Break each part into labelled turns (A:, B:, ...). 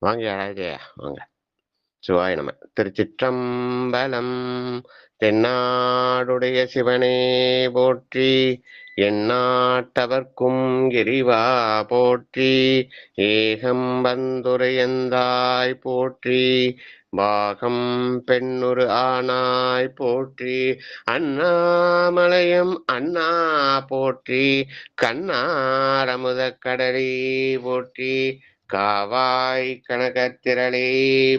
A: வாங்க யாராவது வாங்க. சிவாய நம. திருச்சிற்றம்பலம். தென்னாடுடைய சிவனே போற்றி, எந்நாட்டவர்க்கும் இறைவா போற்றி, ஏகம்பந்துரையந்தாய் போற்றி, பாகம் பெண்ணுரு ஆனாய் போற்றி, அண்ணாமலையம் அண்ணா போற்றி, கண்ணாரமுத கடலே போற்றி, காவாய் கனகத்திரளே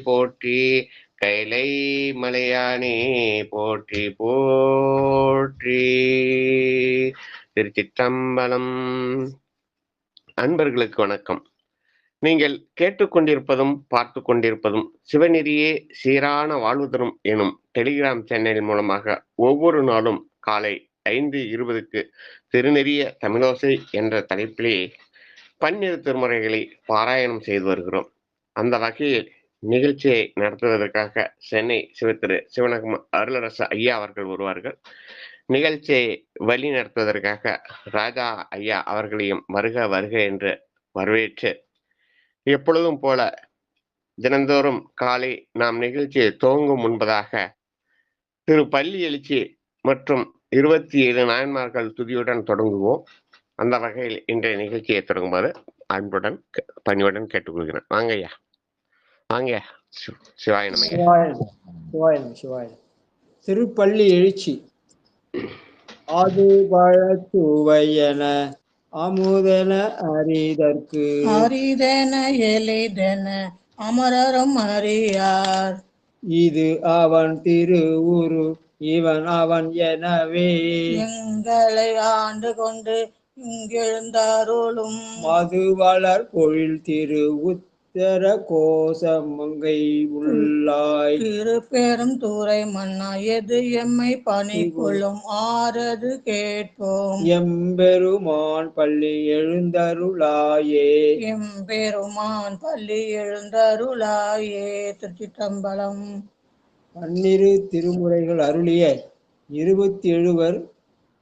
A: போற்றி, கைலை மலையானே போற்றி போற்றி. திருச்சிற்றம்பலம். அன்பர்களுக்கு வணக்கம். நீங்கள் கேட்டுக்கொண்டிருப்பதும் பார்த்து கொண்டிருப்பதும் சிவநெறியே சீரான வாழ்வு தரும் எனும் டெலிகிராம் சேனல் மூலமாக ஒவ்வொரு நாளும் காலை 5:20க்கு திருநெறிய தமிழோசை என்ற தலைப்பிலே பன்னிரு திருமுறைகளை பாராயணம் செய்து வருகிறோம். அந்த வகையில் நிகழ்ச்சியை நடத்துவதற்காக சென்னை சிவத்திரு சிவனகம் அருளரசு ஐயா அவர்கள் வருவார்கள். நிகழ்ச்சியை வழி நடத்துவதற்காக ராஜா ஐயா அவர்களையும் வருக வருக என்று வரவேற்று, எப்பொழுதும் போல தினந்தோறும் காலை நாம் நிகழ்ச்சியை துவங்கும் முன்பதாக திரு பள்ளி எழுச்சி மற்றும் 27 நாயன்மார்கள் துதியுடன் தொடங்குவோம். அந்த வகையில் இன்றைய நிகழ்ச்சியை தொடங்கும்போது அன்புடன் பணியுடன் கேட்டுக்கொள்கிறேன். வாங்க ஐயா, வாங்க. சிவாய நமங்க.
B: திருப்பள்ளி எழுச்சி. அது பழத்துவையன அமுதன அரிதற்கு
C: அரிதென எளிதென அமரரும் அறியார்,
B: இது அவன் திருவுரு இவன் அவன் எனவே
C: எங்களை ஆண்டு கொண்டு இங்கெழுந்தாருளும்
B: மது வளர் பொழில் திரு உத்தர கோசமங்கை உள்ளாய்
C: திருப்பெரும் தூரை மன்னா எது எம்மை பணி கொள்ளும் ஆறது கேட்போம்.
B: எம்பெருமான் பள்ளி எழுந்தருளாயே,
C: எம்பெருமான் பள்ளி எழுந்தருளாயே. திருச்சிற்றம்பலம்.
B: 12 திருமுறைகள் அருளிய 27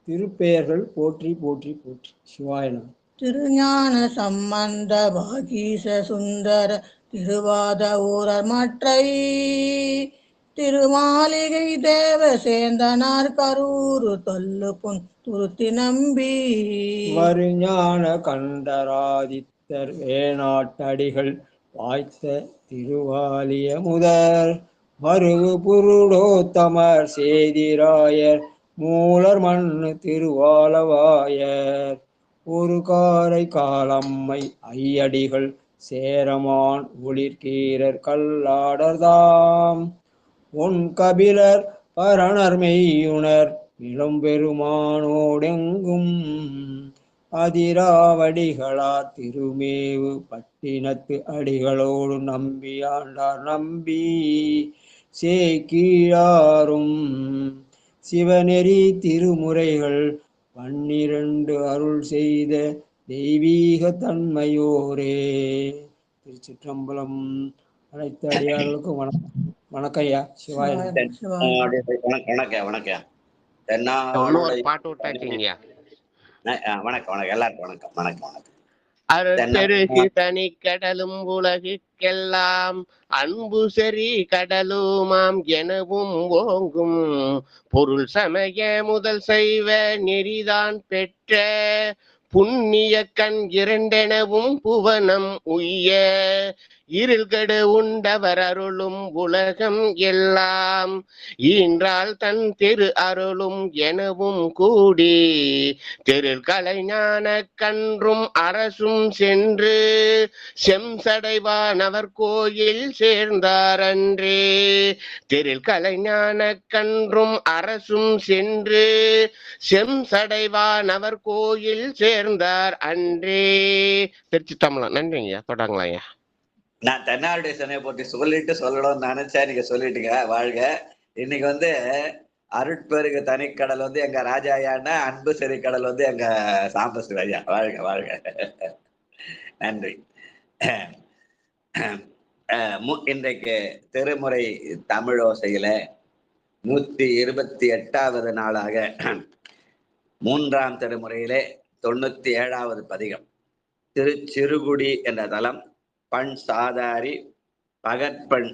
B: திருப்பெயர்கள் போற்றி போற்றி போற்றி. சிவாயனம்.
C: திருஞான சம்பந்த பாகீச சுந்தர திருவாத ஊரர் மற்றை திருமாளிகை தேவ சேந்தனார் கரூரு தொல்லு புன் துருத்தி நம்பி
B: வருஞான கண்டராதித்தர் வேணாட்டடிகள் வாய்த்த திருவாலிய முதல் மருவு புருடோத்தமர் சேதிராயர் மூலர் மண்ணு திருவாலவாயர் ஒரு காரை காலம்மை ஐயடிகள் சேரமான் ஒளிர்கீரர் கல்லாடர்தாம் ஒன் கபிலர் பரணர் மெய்யுணர் இளம்பெருமானோடெங்கும் அதிராவடிகளார் திருமேவு பட்டினத்து அடிகளோடு நம்பி ஆண்டார் நம்பி சேக்கீழாரும் சிவநெறி திருமுறைகள் 12 அருள் செய்த தெய்வீக தன்மையோரே. திருச்சிற்றம்பலம். அனைத்து அடியார்களுக்கும் வணக்கம் ஐயா. சிவாய
D: வணக்கம் வணக்கம்.
A: பாட்டு விட்டாச்சிங்கய்யா.
D: வணக்கம் வணக்கம் எல்லாருக்கும் வணக்கம் வணக்கம் வணக்கம்.
A: அருட்பெருகி தனி கடலும் உலகிற்கெல்லாம் அன்பு செறி கடலுமாம் எனவும் ஓங்கும் பொருள் சமய முதல் செய்வ நெறிதான் பெற்ற புண்ணிய கண் இரண்டெனவும் புவனம் உய்ய இருள்கடு உண்டவர் அருளும் உலகம் எல்லாம் ஈன்றால் தன் திரு அருளும் எனவும் கூடி திரு கலைஞான கன்றும் அரசும் சென்று செம்சடைவானவர் கோயில் சேர்ந்தாரன்றே. திரு கலைஞான கன்றும் அரசும் சென்று செம்சடைவானவர் கோயில் சேர்ந்தார் அன்றே. திருச்சிற்றம்பலம். நன்றிங்கய்யா. தொடங்கலாம் ஐயா.
D: நான் தென்னாடுடைய சனையை பற்றி சொல்லிட்டு சொல்லணும்னு நினைச்சேன், நீங்க சொல்லிட்டுங்க. வாழ்க. இன்னைக்கு அருட்பெருகு தனிக்கடல் எங்க ராஜா ஐயான்னா, அன்பு செறிக்கடல் எங்க சாம்பஸ்ரீ ஐயா. வாழ்க வாழ்க. நன்றி. இன்றைக்கு திருமுறை தமிழோசையில 128வது நாளாக 3ஆம் திருமுறையிலே 97வது பதிகம். திருச்சிறுகுடி என்ற தலம், பண் சாதாரி, பகற்பெண்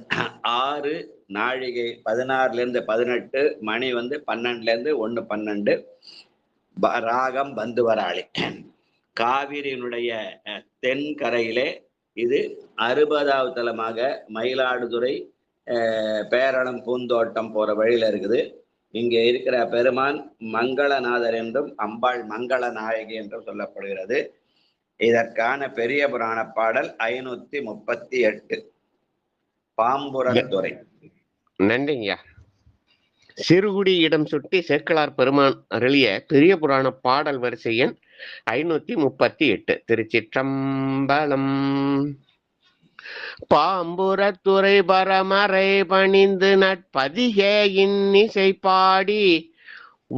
D: 6 நாழிகை 16 18 மணி 12 1:12 ராகம் பந்துவராளி. காவிரியினுடைய தென்கரையிலே இது 60வது தலமாக மயிலாடுதுறை பேரளம் பூந்தோட்டம் போற வழியில இருக்குது. இங்கே இருக்கிற பெருமான் மங்களநாதர் என்றும் அம்பாள் மங்கள நாயகி என்றும் சொல்லப்படுகிறது. இதற்கான பெரிய புராண பாடல் 538 பாம்புரத்துறை.
A: நன்றிங்க. சிறுகுடி இடம் சுட்டி சேக்கிழார் பெருமான் அருளிய பெரிய புராண பாடல் வரிசை எண் 538. திருச்சிற்றம்பலம். பாம்புரத்துறை பரமரை பணிந்து நட்பதிக இன்னிசை பாடி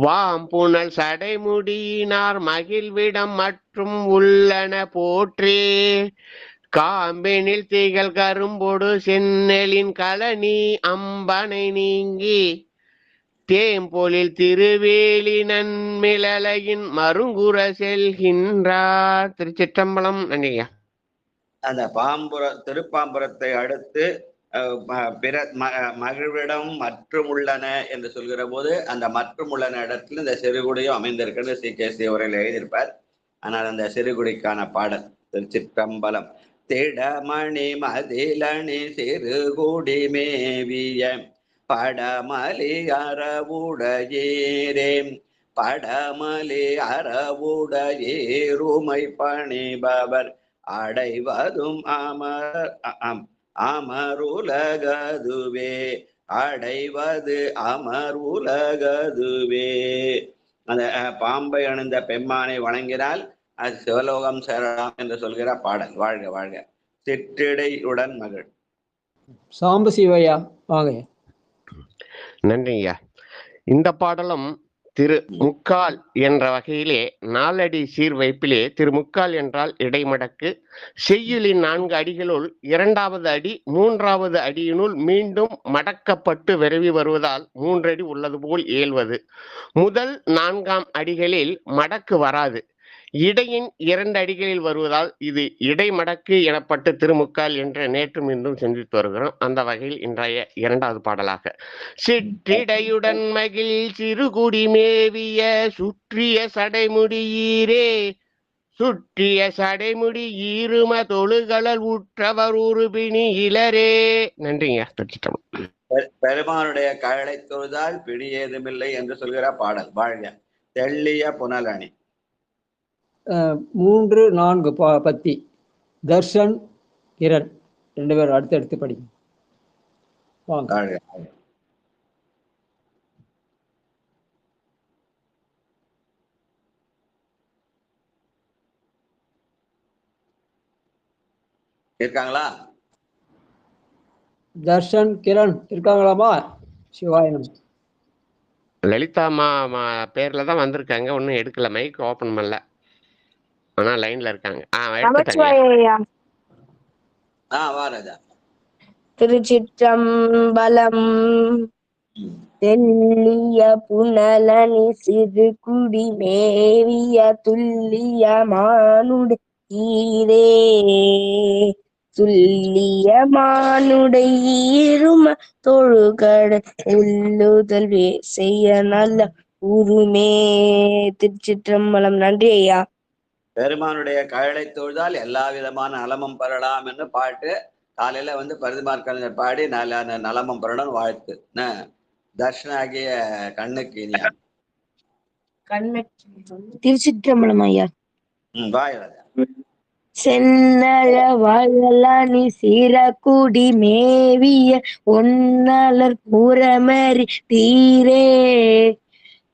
A: வாம்புணல் சடைமுடியினார் மகிழ்விடம் மற்றும் உள்ளன போற்றே காம்பெனில் திகழ் கரும்பொடு செந்நெலின் கழனி அம்பனை நீங்கி தேம்பொழில் திருவேலி நன்மிளையின் மருங்குற செல்கின்றார். திருச்சிற்றம்பலம். நன்றியா.
D: அந்த திருப்பாம்புரத்தை அடுத்து மகிழ்விடம் மற்றும் உள்ளன என்று சொல்கிற போது அந்த மற்றும் உள்ளன இடத்துல இந்த சிறுகுடியும் அமைந்திருக்கிறது. CKC அவர்கள் எழுதியிருப்பார். ஆனால் அந்த சிறுகுடிக்கான பாடல். திருச்சிற்றம்பலம். திடமணி மதிலணி சிறுகுடி மேவிய படமலி அறவுடையீரே படமலி அறவுடையீருமை பணிபவர் அடைவதும் அமருலகதுவே அடைவது அமருலகதுவே. அந்த பாம்பை அணிந்த பெம்மானை வணங்கினால் அது சிவலோகம் சேரலாம் என்று சொல்கிற பாடல். வாழ்க வாழ்க. சிற்றிடையுடன் மகிழ்.
B: சாம்ப சிவையா வாங்க.
A: நன்றிங்க. இந்த பாடலும் திருமுக்கால் என்ற வகையிலே நாலடி சீர்வைப்பிலே திருமுக்கால் என்றால் இடைமடக்கு. செய்யுளின் 4 அடிகளுள் 2வது அடி 3வது அடியினுள் மீண்டும் மடக்கப்பட்டு விரவி வருவதால் 3 அடி உள்ளது போல் இயல்வது. முதல் 4ஆம் அடிகளில் மடக்கு வராது. இடையின் 2 அடிகளில் வருவதால் இது இடைமடக்கு எனப்பட்டு திருமுக்கால் என்று நேற்றும் இன்றும் சிந்தித்து வருகிறோம். அந்த வகையில் இன்றைய 2வது பாடலாக சிற்றிடையுடன் மகிழ் சிறுகுடி மேவிய சுற்றிய சடைமுடியீரே சுற்றிய சடைமுடி ஈரும தொழுகளல் உற்றவர் உருபிணி இளரே. நன்றிங்க.
D: பெருமானுடைய கழலை தொழுதால் பிடி ஏதுமில்லை என்று சொல்கிற பாடல். வாழ்க. தெள்ளிய புனலணி.
B: 3 4 பத்தி தர்ஷன் கிரண் 2 பேரும் அடுத்தடுத்து படிங்க. வாங்க.
D: இருக்காங்களா?
B: தர்ஷன் கிரண் இருக்காங்களாமா? சிவாயனம்.
A: லலிதாமா பேர்ல தான் வந்திருக்காங்க. ஒன்னும் எடுக்கல. மைக் ஓபன் பண்ணல. ஆனா லைன்ல இருக்காங்க.
E: திருச்சிற்றம்பலம். தெல்லிய புனலணி சிறுகுடி மேவிய துல்லிய மானுடை ஈரே துல்லிய மானுடை ஈரும தொழுகட உள்ளுதல் செய்ய நல்ல உருமே. திருச்சிற்றம்பலம். நன்றி ஐயா.
D: பெருமானுடைய கழலை தொழுதால் எல்லா விதமான நலமும் பெறலாம் என்று பாட்டு காலையில பரிதிமார் கலைஞர் பாடி நலமும் பெறணும் வாழ்த்து. தர்ஷனாகிய கண்ணுக்கு இனியா.
E: திருச்சிற்றம்பலம் ஐயா.
D: வாயிராஜா.
E: சென்னழ வளலணி சிறகுடி மேவிய ஒன்னலர் புறமறி தீரே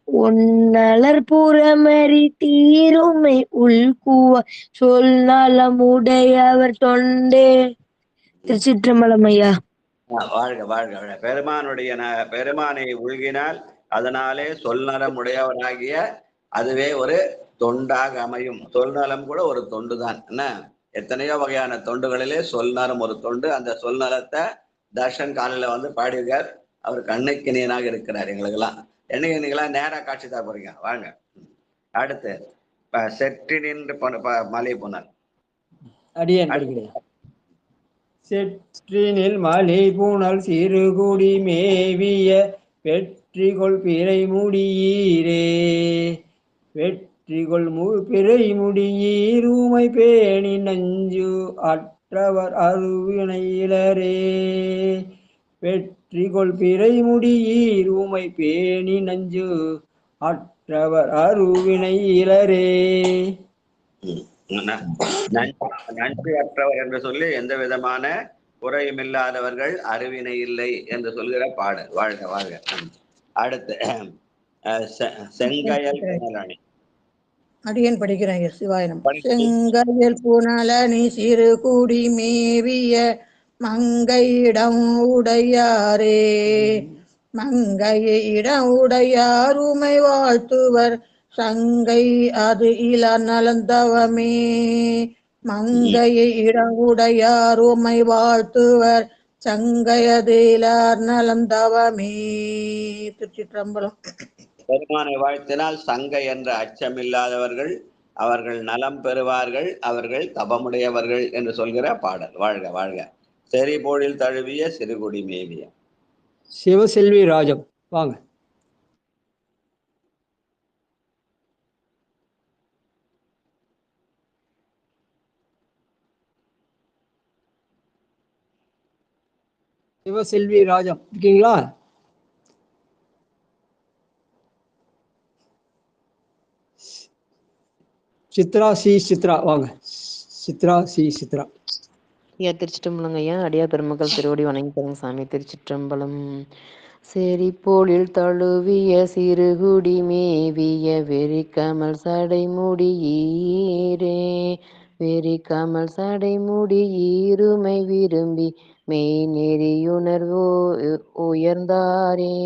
E: ஒன்னலர் புறமறி தீருமை உள்குவ சொல் நலமுடையவர் தொண்டே. திருச்சிற்றம்பலம் ஐயா.
D: வாழ்க வாழ்க. பெருமானை உள்கினால் அதனாலே சொல் நலம் உடையவராகிய அதுவே ஒரு தொண்டாக அமையும். சொல்நலம் கூட ஒரு தொண்டு தான். என்ன எத்தனையோ வகையான தொண்டுகளிலே சொல்நலம் ஒரு தொண்டு. அந்த சொல்நலத்தை தர்ஷன் காலையில பாடியிருக்கார். அவர் கண்ணுக்கினியனாக இருக்கிறார். எங்களுக்கெல்லாம் என்னைக்கு நீங்களாம் நேரா காட்சி தான் போறீங்க. வாங்க. அடுத்து செற்றி நின்று மலை புனல்.
B: அடியேன் படிக்கிறேன். செற்றினில் மலை பூணல் சிறுகுடி மேவிய வெற்றிகொள் பிறை முடியீரே. வெற்றிகொள் பிறை முடியீர் ஊமை பேணி நஞ்சு அற்றவர் அருவினையிலரே. வெற்றிகொள் பிறை முடியீர் ஊமை பேணி நஞ்சு அற்றவர் அருவினையிலரே.
D: நன்றி அற்றவர் என்று சொல்லி எந்த விதமான குறையும் இல்லாதவர்கள் அறிவினை இல்லை என்று சொல்கிற பாடல். வாழ்க வாழ்க. அடுத்து செங்கயல் புனலணி.
C: அடியன் படிக்கிறேன். சிவாயனம். செங்கயல் புனலணி சிறு கூடி மேவிய மங்கையிடம் உடையாரே. மங்கையிடம் உடையார் உமை வாழ்த்துவர் சங்கை அது இள நலந்தவமே. மங்கையை இடவுடையார் உமை வாழ்த்துவர் சங்கையது இளர் நலந்தவமே. திருச்சிற்றம்பலம்.
D: பெருமானை வாழ்த்தினால் சங்கை என்ற அச்சமில்லாதவர்கள் அவர்கள் நலம் பெறுவார்கள், அவர்கள் தபமுடையவர்கள் என்று சொல்கிற பாடல். வாழ்க வாழ்க. செறிபோழில் தழுவிய சிறுகுடி மேவிய.
B: சிவசெல்வி ராஜம் வாங்க. சிவசெல்வி ராஜம் இருக்கீங்களா? சித்ரா சி சித்ரா வாங்க. சித்ரா சி சித்ரா.
F: ஐயா திருச்சிற்றம்பலம் ஐயா. அடியார் பெருமக்கள் திருவடி வணங்கிப்பாருங்க சாமி. திருச்சிற்றம்பலம். செறிபோழில் தழுவிய சிறுகுடி மேவிய வெறிக்கமல் சடைமுடியீரே. வெறிக்கமல் சடைமுடியீருமை விரும்பி மெய் நெறியுணர்வோ உயர்ந்தாரே.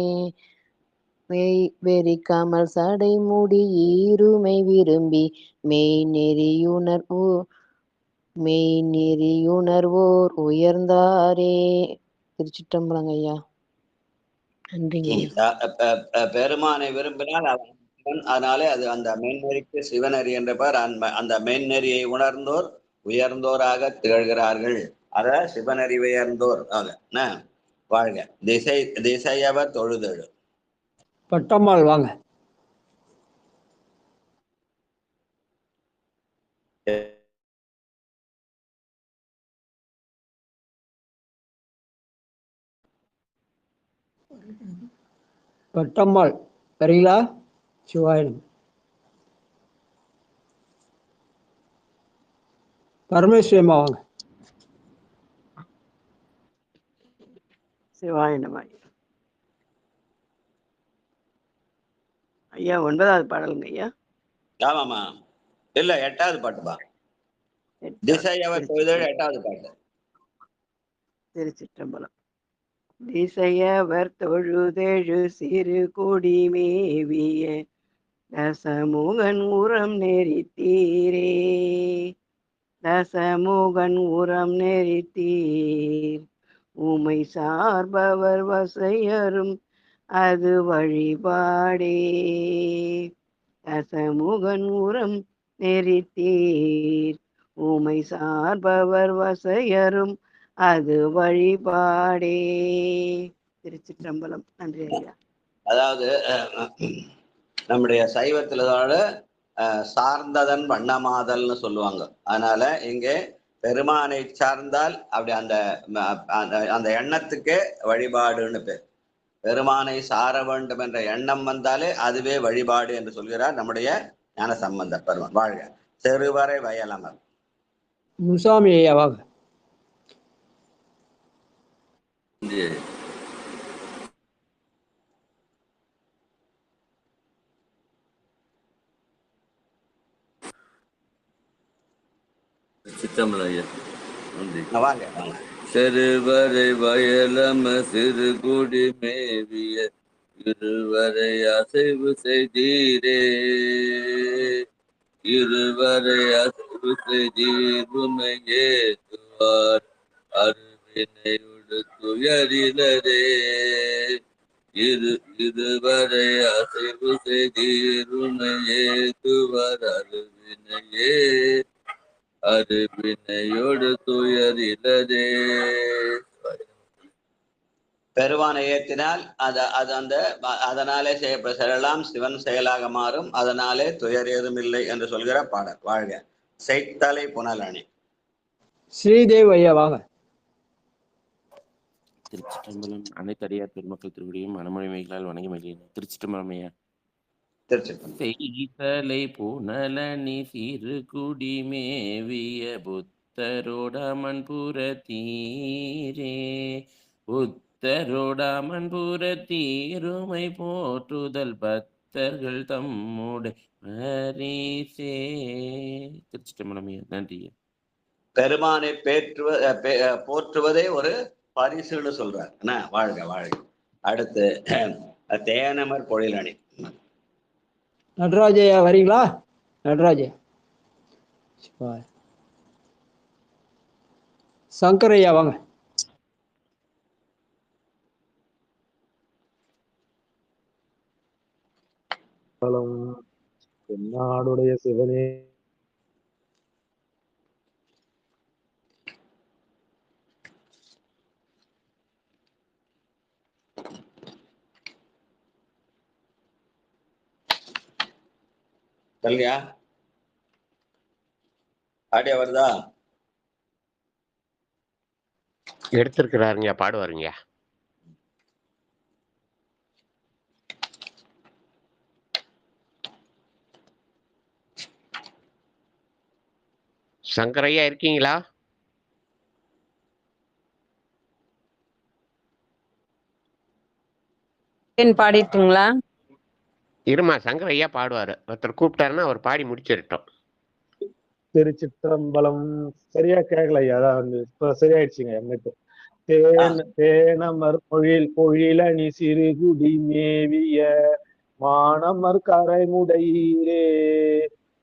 F: வெறிக்கமல் சடைமுடியீருமை விரும்பி மெய் நெறியுணர்வோர் உயர்ந்தாரே. திருச்சிற்றம்பலம் ஐயா. நன்றிங்க.
D: பெருமானை விரும்பினால் அதனாலே அது அந்த மெய்நெறிக்கு சிவநெறி என்ற பெயர். அந்த மெய்நெறியை உணர்ந்தோர் உயர்ந்தோராக திகழ்கிறார்கள். அத சிவநெறி உயர்ந்தோர் வாழ்க. திசையவ தொழுதெழு.
B: பட்டம்மாள் வாங்க. பட்டம்மாள் வரீங்களா? சிவாயனம். பரமேஸ்வரமா வாங்க.
G: சிவாயனம் ஐயா. 9வது பாடலுங்க ஐயா.
D: ஆமாமா. இல்ல 8வது பாட்டுப்பா. திசையவர் தொழுதெழு 8வது பாட்டு.
G: திருச்சிற்றம்பலம். திசையவர் தொழுதெழு சிறு கொடி மேவிய தசமுகன் உரம் நெறித்தீரே. தசமுகன் உரம் நெறித்தீர் உமை சார்பவர் வசையரும் அது வழிபாடே. தசமுகன் உரம் நெறித்தீர் உமை சார்பவர் வசையரும் அது வழிபாடே. திருச்சிற்றம்பலம். நன்றி ஐயா.
D: அதாவது நம்முடைய சைவத்திலோட சார்ந்ததன் வண்ணமாதல்னு சொல்லுவாங்க. அதனால இங்கே பெருமானை சார்ந்தால் அப்படி அந்த எண்ணத்துக்கே வழிபாடுன்னு பேர். பெருமானை சார வேண்டும் என்ற எண்ணம் வந்தாலே அதுவே வழிபாடு என்று சொல்கிறார் நம்முடைய ஞான சம்பந்தர் பெருமான். வாழ்க. செருவரை வயலமர்.
B: முசாமி ஐயா வாங்க.
D: வாங்க.
H: செருவரை வயலம சிறு குடி மேவிய இருவரை அசைவு செய்தீரே. இருவரை அசைவு செய்தீர் உமை ஏற்றுவார் அருவினை உடுத்துயரிலரே. இருவரை அசைவு செய்தீர் உமை ஏற்றுவார் அருவினையே அருவினையோடு துயரிலதே.
D: பெருமானை ஏற்றினால் அதனாலே செய்யப்பட்ட செயலெல்லாம் சிவன் செயலாக மாறும், அதனாலே துயர் ஏதும் இல்லை என்று சொல்கிற பாடல். வாழ்க. செய்தலை புனலணி.
B: ஸ்ரீதேவ் ஐயா வாங்க.
I: திருச்சிற்றம்பலம். அனைத்து அடியார் பெருமக்கள் திருவடியும் மனமொழிமைகளால் வணங்கி மகிழ்கிறேன். திருச்சிற்றம்பலம் ஐயா. செய்தலை புனலணி சிறு குடி மேவிய புத்தரோடமன் புறத்தீரே, புத்தரோடமன் புறத்தீருமை போற்றுதல் பக்தர்கள் தம்முடைய பரிசே. திருச்சிற்றம்பலம் ஐயா. நன்றி.
D: பெருமானை போற்றுவதே ஒரு பரிசுன்னு சொல்றார். என்ன? வாழ்க வாழ்க. அடுத்து தேனமர் பொழிலணி.
B: நடராஜையா வரீங்களா? நடராஜ சங்கரையா வாங்க.
J: நாடுடைய சிவனே
D: சொல்லியா? ஆடியா வருதா?
A: எடுத்திருக்கிறாருங்க, பாடுவாருங்க. சங்கரையா இருக்கீங்களா?
K: பாடிட்டுங்களா?
A: இருமா, சங்கரையா பாடுவாரு. ஒருத்தர் கூப்பிட்டாருன்னா அவர் பாடி முடிச்சிருட்டோம்.
J: திருச்சிற்றம்பலம். சரியா கேட்கல ஐயா. அதான் இப்ப சரியாயிடுச்சுங்க. எனக்கு தேனமர் பொழிலணி சிறுகுடி மேவிய மானமர் கரைமுடையீரே,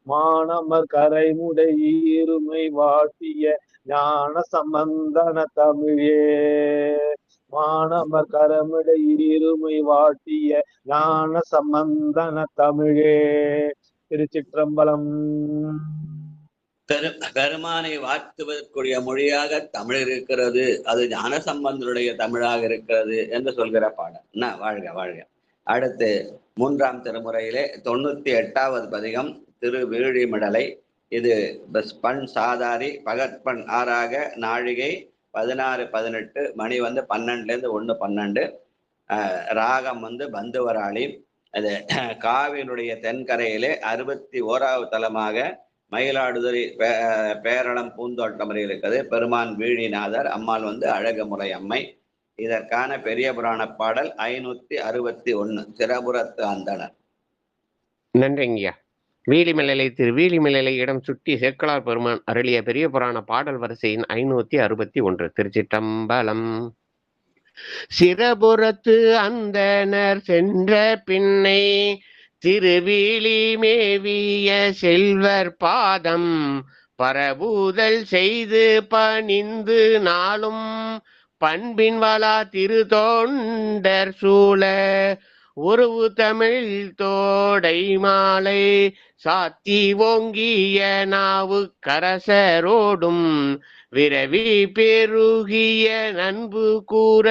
J: மானமர் கரைமுடையீருமை வாட்டிய ஞான சம்பந்தன தமிழே, மானமர் கரமுடையீருமை வாட்டிய ஞான சம்பந்தன தமிழே. திருச்சிற்றம்பலம்.
D: பெருமானை வாழ்த்துவதற்குரிய மொழியாக தமிழ் இருக்கிறது, அது ஞான சம்பந்தனுடைய தமிழாக இருக்கிறது என்று சொல்கிற பாடல். என்ன? வாழ்க வாழ்க. அடுத்து மூன்றாம் திருமுறையிலே 98வது பதிகம் திருவீழிமிடலை. இது பண் சாதாரி, பகற்பண் ஆறாக, நாழிகை 16-18, மணி 12லேருந்து 1-12, ராகம் பந்துவராளி. அது காவியினுடைய தென்கரையிலே 61வது தலமாக மயிலாடுதுறை பேரளம் பூந்தோட்டமரை இருக்குது. பெருமான் வீழிநாதர், அம்மாள் அழகுமுறை அம்மை. இதற்கான பெரிய புராண பாடல் 561, சிறபுரத்து அந்தனர்.
A: நன்றிங்கய்யா. வீழிமலை திரு வீழிமலை இடம் சுட்டி சேக்கலார் பெருமான் அருளிய பெரிய புராண பாடல் வரிசையின் 561. திருச்சிற்றம்பலம். சிறபுரத்து அந்தனர் சென்ற பின்னை திருவீழி மேவிய செல்வர் பாதம் பரபூதல் செய்து பணிந்து நாளும் பண்பின் வளா திருத்தொண்டர் சூழ உருவு தமிழ் தோடை மாலை சாத்தி ஓங்கிய நாவு கரசரோடும் விரவி பெருகிய நண்பு கூற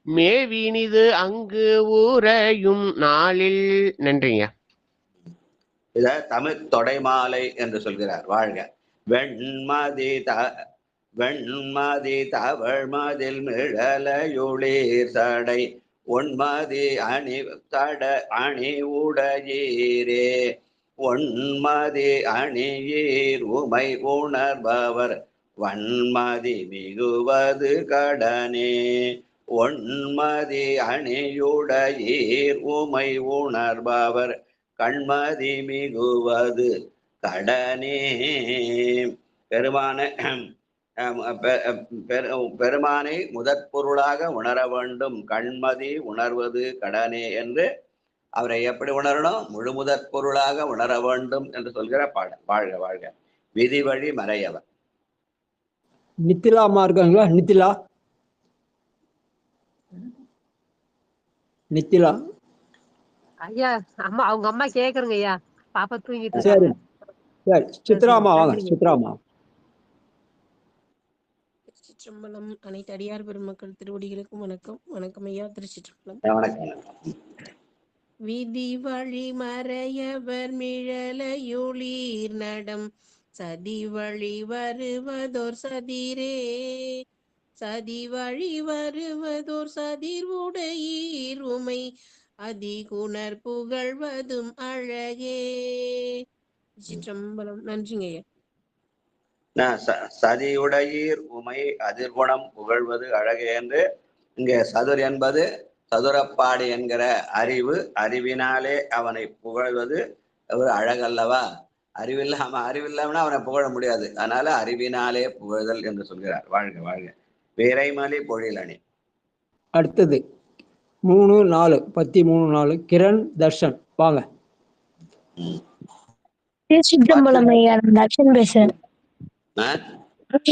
A: மேவினிது அங்கு ஊரையும் நாளில். நன்றிங்க.
D: இத தமிழ் தொடைமாலை என்று சொல்கிறார். வாழ்க. வெண்மதி தவழ்மதில் மிழலையுளிர் சடை ஒன்மதி அணி உடையீரே, ஒன்மதி அணியீர் உமை உணர்பவர் வன்மதி மிகுவது கடனே, ஒன்மதி அணியுடையீர் உமை உணர்பவர் கண்மதி மிகுவது கடனே. பெருமானை முதற் பொருளாக உணர வேண்டும், கண்மதி உணர்வது கடனே என்று அவரை எப்படி உணரணும்? முழு முதற் பொருளாக உணர வேண்டும் என்று சொல்கிற பாடல். வாழ்க வாழ்க. விதி வழி மறையவர்.
B: நித்திலா அம்மா இருக்காங்களா? நித்திலா
L: ஐயா, அம்மா அவங்க அம்மா கேக்குறங்க ஐயா, பாப்பா தூங்கிட்டு.
B: சரி சரி. சித்ராமா வாங்க. சித்ராமா
M: திருச்சிற்றம்பலம். அனைத்து அடியார் பெருமக்கள் திருவடிகளுக்கும் வணக்கம். வணக்கம் ஐயா. திருச்சிற்றம்பலம்.
D: வணக்கம்.
M: விதி வழி மறையவர் மிழலையுளீர் நடம் சதி வழி வருவதோர் சதிரே சதி வழி வருவதோர் சதிர் உடையீர் உமை அதிகுணர் புகழ்வதும் அழகே. சிற்றம்பலம். நன்றிங்க ஐயா.
D: சதியுடையீர் உமை அதிர்குணம் புகழ்வது அழகே என்று இங்கே சதுர் என்பது சதுரப்பாடு என்கிற அறிவினாலே அவனை புகழ்வது ஒரு அழகல்லவா. அறிவில்லாமனா அவனை புகழ முடியாது. அதனால அறிவினாலே புகழ்தல் என்று சொல்கிறார். வாழ்க வாழ்க. வீரைமலி பொழிலணி.
B: அடுத்தது 3-4 13-4 கிரண் தர்ஷன் வாங்க.
E: திருச்சிற்றம்பலம் ஐயா. தர்ஷன் பேசுறேன்.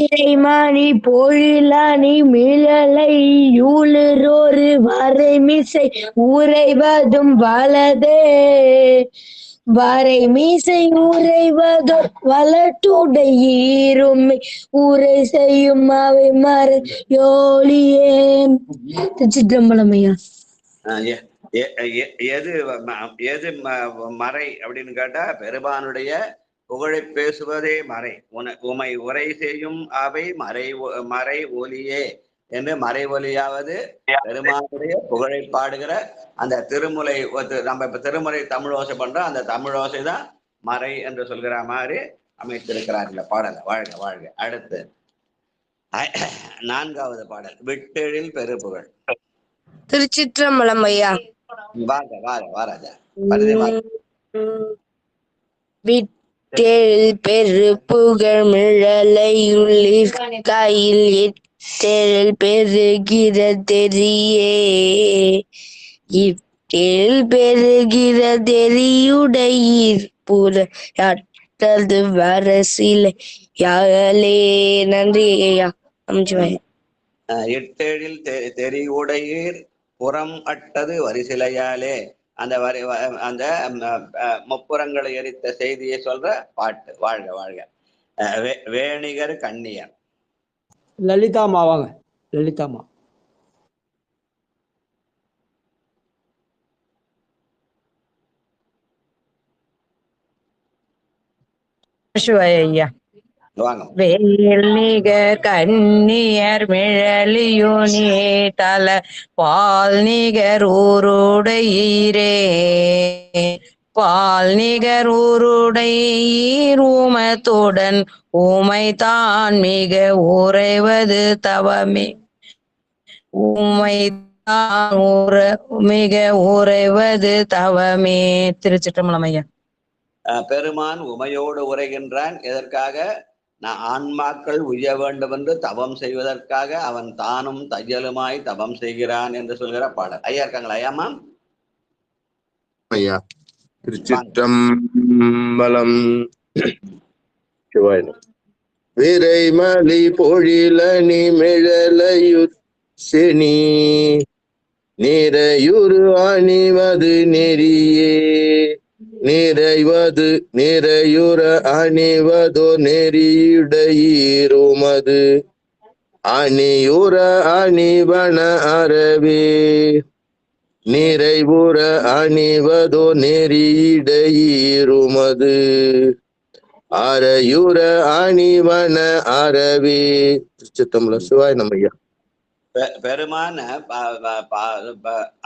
E: இறைமானி பொழிலானி மிழலை யூழரோரு வரைமிசை உறைவதும் வலதே வரை மீசை உறைவதோ வளட்டுடையீருமை உரை செய்யும் அவை மறை யோலியே. திருச்சிற்றம்பலம் ஐயா.
D: எது மறை அப்படின்னு கேட்டா பெருமானுடைய புகழை பேசுவதே மறை. உமை உரை செய்யும் அவை மறை ஒலியே என்று மறை ஒலியாவது பெருமானுடைய புகழை பாடுகிற அந்த திருமுலை. நம்ம இப்ப திருமுறை தமிழோசை பண்றோம். அந்த தமிழோசை தான் மறை என்று சொல்கிற மாதிரி அமைத்திருக்கிறார்கள் பாடல. வாழ்க வாழ்க. அடுத்து 4வது பாடல் விட்டெழில் பெருபுகழ்.
E: திருச்சிற்றம்பலம் ஐயா.
D: வாராஜா.
E: விட்டெழில் பெருபுகழ் மிழலையுளிர் கையில் இட்டெழில் பெருகிற தெரியே இட்டெழில் பெருகிற தெரியுடையீர் புறது வரசிலை யாழலே. நன்றி ஐயா. அமைச்சுவாய்.
D: எட்டெழில் தெரியுடையீர் புறம் அட்டது வரிசிலையாலே. அந்த முப்புறங்களை எரித்த செய்தியை சொல்ற பாட்டு. வாழ்க வாழ்க. வேணிகர் கண்ணியர்.
B: லலிதாமா வாங்க. லலிதாமா.
K: ஐயா. வேல்மிக கண்ணியர் மிழலியுனே தல பால் நிகர் ஊருடையீரே பால் நிகர் ஊருடையீர் ஊமத்துடன் ஊமை தான் மிக உறைவது தவமே ஊமை தான் மிக உறைவது தவமே. திருச்சிற்றம்பலம் ஐயா.
D: பெருமான் உமையோடு உரைகின்றான். எதற்காக? நான் ஆன்மாக்கள் உய்ய வேண்டும் என்று தவம் செய்வதற்காக அவன் தானும் தையலுமாய் தவம் செய்கிறான் என்று சொல்கிற பாடல். ஐயா இருக்காங்களா? ஐயாமா
N: ஐயா. திருச்சிற்றம்பலம். விரைமலி பொழிலணி மிழலையுசெனி நிறையுறு அணிவது நெறியே நிறைவது நிறையுற அணிவதோ நெறியுடையீருமது அணியுற அணிவன அறவே நிறைவுற அணிவதோ நெறியுடையீருமது அறையுற அணிவன அறவே. திருச்சிற்றம்பலம். சிவாய் நம்மையா.
D: பெருமான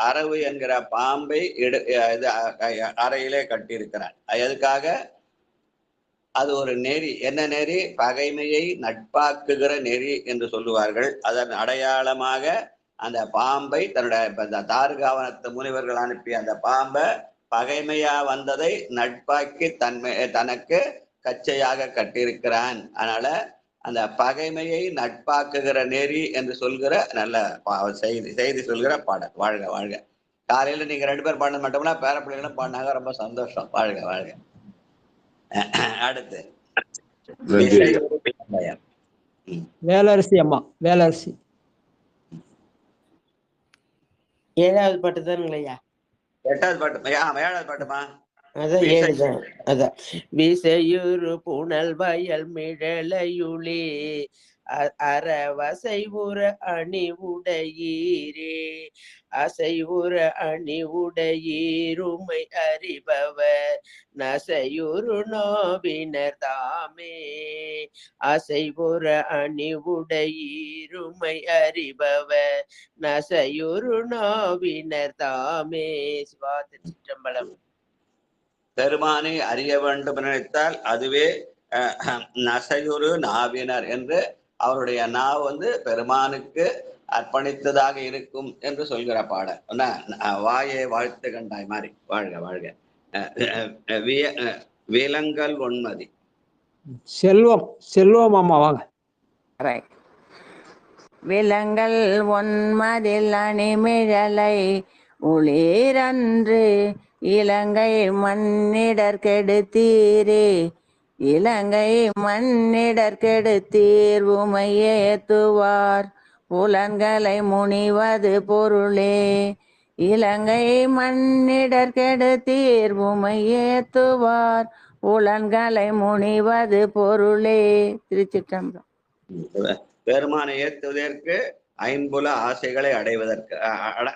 D: அரவு என்கிற பாம்பை அறையிலே கட்டியிருக்கிறார். எதுக்காக? அது ஒரு நெறி. என்ன நெறி? பகைமையை நட்பாக்குகிற நெறி என்று சொல்லுவார்கள். அதன் அடையாளமாக அந்த பாம்பை தன்னுடைய தார்காவனத்து முனிவர்கள் அனுப்பி அந்த பாம்பை பகைமையா வந்ததை நட்பாக்கி தனக்கு கச்சையாக கட்டியிருக்கிறான். அதனால அந்த பகைமையை நட்பாக்குகிற நெறி என்று சொல்கிற நல்ல செய்தி சொல்கிற பாடல். வாழ்க வாழ்க. காலையில நீங்க 2 பேர் பாடினது மட்டும்னா பேரப்பிள்ளைகளும் பாடினாங்க. ரொம்ப சந்தோஷம். வாழ்க வாழ்க. அடுத்து
B: வேலரசி அம்மா. வேலரசி.
O: 7வது பாட்டு தானுங்களையா?
D: 8வது பாட்டு. 7வது பாட்டுமா?
O: அதான் 7 தான். அதான் விசையுறு புனல் வயல் மிழலையுளே அறவசைவுற அணி உடையீரே. அசைவுற அணி உடையீருமை அறிபவர் நசையுறு நோவினர் தாமே. அசைவுற அணி உடையீருமை அறிபவர் நசையுறு நோவினர் தாமே. சிவா திருச்சிற்றம்பலம்.
D: பெருமானை அறிய வேண்டும் என நினைத்தால் அதுவே நசையுறு நாவினர் என்று அவருடைய நாவ் பெருமானுக்கு அர்ப்பணித்ததாக இருக்கும் என்று சொல்கிற பாடல். வாயை வாழ்த்து கண்டாய் மாதிரி வாழ்க வாழ்க. விலங்கல் ஒன்மதி.
B: செல்வம் செல்வம் அம்மா வாங்க.
K: விலங்கல் ஒன்மதில் அணிமிழலை ஒளிரன்று இலங்கை மண்ணிடர் கெடுத்தீரே. இலங்கை மண்ணிடர் கெடுத்தீர் உமையேத்துவார் புலன்களை முனிவது பொருளே. இலங்கை மண்ணிடர் கெடுத்தீர் உமையேத்துவார் புலன்களை முனிவது பொருளே. திருச்சிற்றம்பலம்.
D: பெருமானை ஏற்றுவதற்கு ஐம்புல ஆசைகளை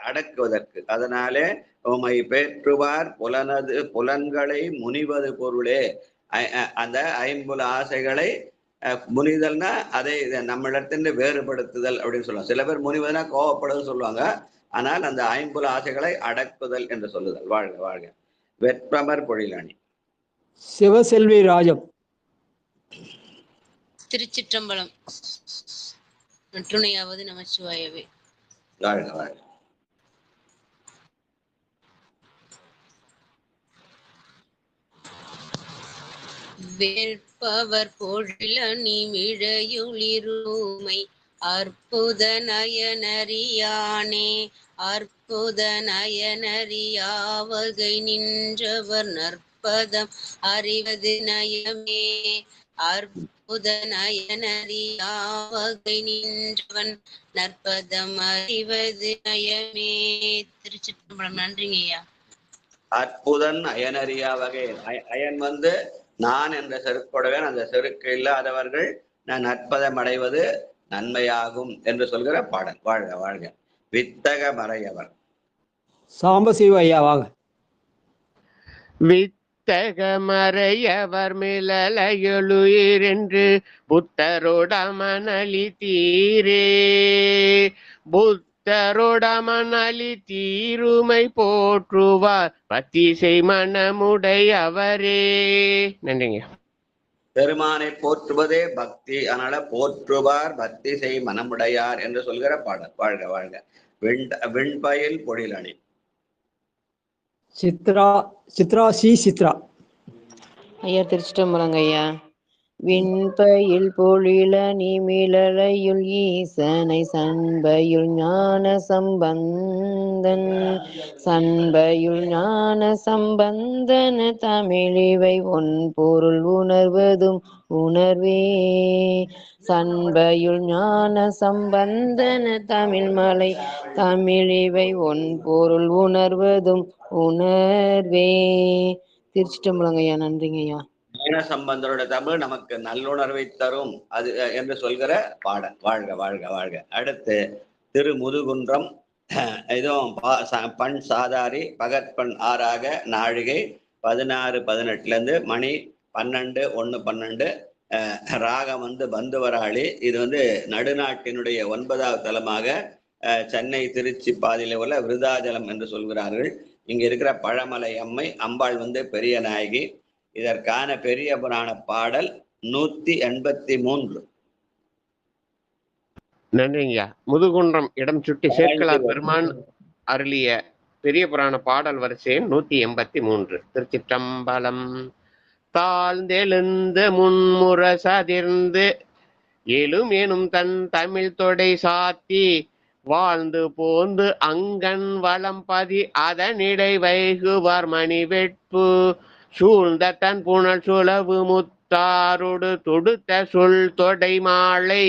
D: அடக்குவதற்கு அதனாலே உமை பேற்றுவார் புலன்களை முனிவது பொருளே. அந்த ஐம்புல ஆசைகளை முனிதல்னா அதை நம்மளிடத்திலிருந்து வேறுபடுத்துதல் அப்படின்னு சொல்லுவாங்க. சில பேர் முனிவதுனா கோவப்படுதல் சொல்லுவாங்க. ஆனால் அந்த ஐம்புல ஆசைகளை அடக்குதல் என்று சொல்லுதல். வாழ்க வாழ்க. வெற்றமர் பொழிலணி.
B: சிவசெல்வி ராஜம்.
P: திருச்சிற்றம்பலம். நற்றுணையாவது நமச்சிவாயவே.
D: வாழ்க வாழ்க.
P: வேட்பவர் பொழிலணி மிழையுளிருமை அற்புத நயனறியானே. அற்புத நயனறியாவகை நின்றவர் நற்பதம் அறிவது நயமே. அற்புத நயனறியாவகை நின்றவன் நற்பதம் அறிவது நயமே. திருச்சிற்றம்பலம். நன்றிங்க ஐயா.
D: அற்புதன் அயனறியா வகை. அயன் நான் என்ற செருக்குடையவன். அந்த செருக்கு இல்லாதவர்கள் நான் நற்பதம் அடைவது நன்மையாகும் என்று சொல்கிற பாடல். வாழ்க வாழ்க. வித்தக மறையவர்.
B: சாம்பசிவ ஐயா வாங்க.
A: வித்தக மறையவர் மிளலையொளுயிர் என்று புத்தரோடமனலி தீரே. புத்தரோடமனலி தீருமை போற்றுவார் பத்திசை மனமுடையவரே. நன்றிங்க.
D: பெருமானை போற்றுவதே பக்தி. அதனால போற்றுவார் பக்தி செய் மனமுடையார் என்று சொல்கிற பாடல். வாழ்க வாழ்க. விண்பயில் பொழிலணி.
B: சித்ரா சித்ரா.
F: ஐயா திருச்சிட்டம்பலங்க ஐயா. விண்பயில் பொழிலணி மிளலையுள் ஈசனை சண்பையுள் ஞான சம்பந்தன். சண்பையுள் ஞான சம்பந்தன தமிழிவை ஒன் பொருள் உணர்வதும் உணர்வே. சண்பையுள் ஞான சம்பந்தன தமிழ்மலை தமிழிவை ஒன் பொருள் உணர்வதும் உணர்வே. திருச்சிட்டம்பலங்க ஐயா. நன்றிங்க ஐயா.
D: ஞான சம்பந்தரோட தமிழ் நமக்கு நல்லுணர்வை தரும் அது என்று சொல்கிற பாடல். வாழ்க வாழ்க வாழ்க. அடுத்து திருமுதுகுன்றம். இதுவும் பண் சாதாரி பகற்பண் 6ஆக நாழிகை 16-18 மணி 12-1-12. ராகம் பந்துவராளி. இது நடுநாட்டினுடைய 9வது தலமாக சென்னை திருச்சி பாதையில உள்ள விருதாஜலம் என்று சொல்கிறார்கள். இங்க இருக்கிற பழமலை அம்மை அம்பாள் பெரிய நாயகி. இதற்கான பெரிய புராண பாடல் 183.
A: நன்றிங்கய்யா. முதுகுன்றம் இடம் சுட்டி சேர்க்கலார் பெருமான் அருளிய பெரிய புராண பாடல் வரிசை 183. திருச்சிற்றம்பலம். தாழ்ந்தெழுந்து முன்முற சதிர்ந்து எழும் எனும் தன் தமிழ் தொடை சாத்தி வாழ்ந்து போந்து அங்கன் வளம்பதி அதனிடை வைகுவார் மணி வெட்பு சூழ்ந்த தன் புனல் சுளவு முத்தாரோடு தொடுத்த சொல் தொடை மாலை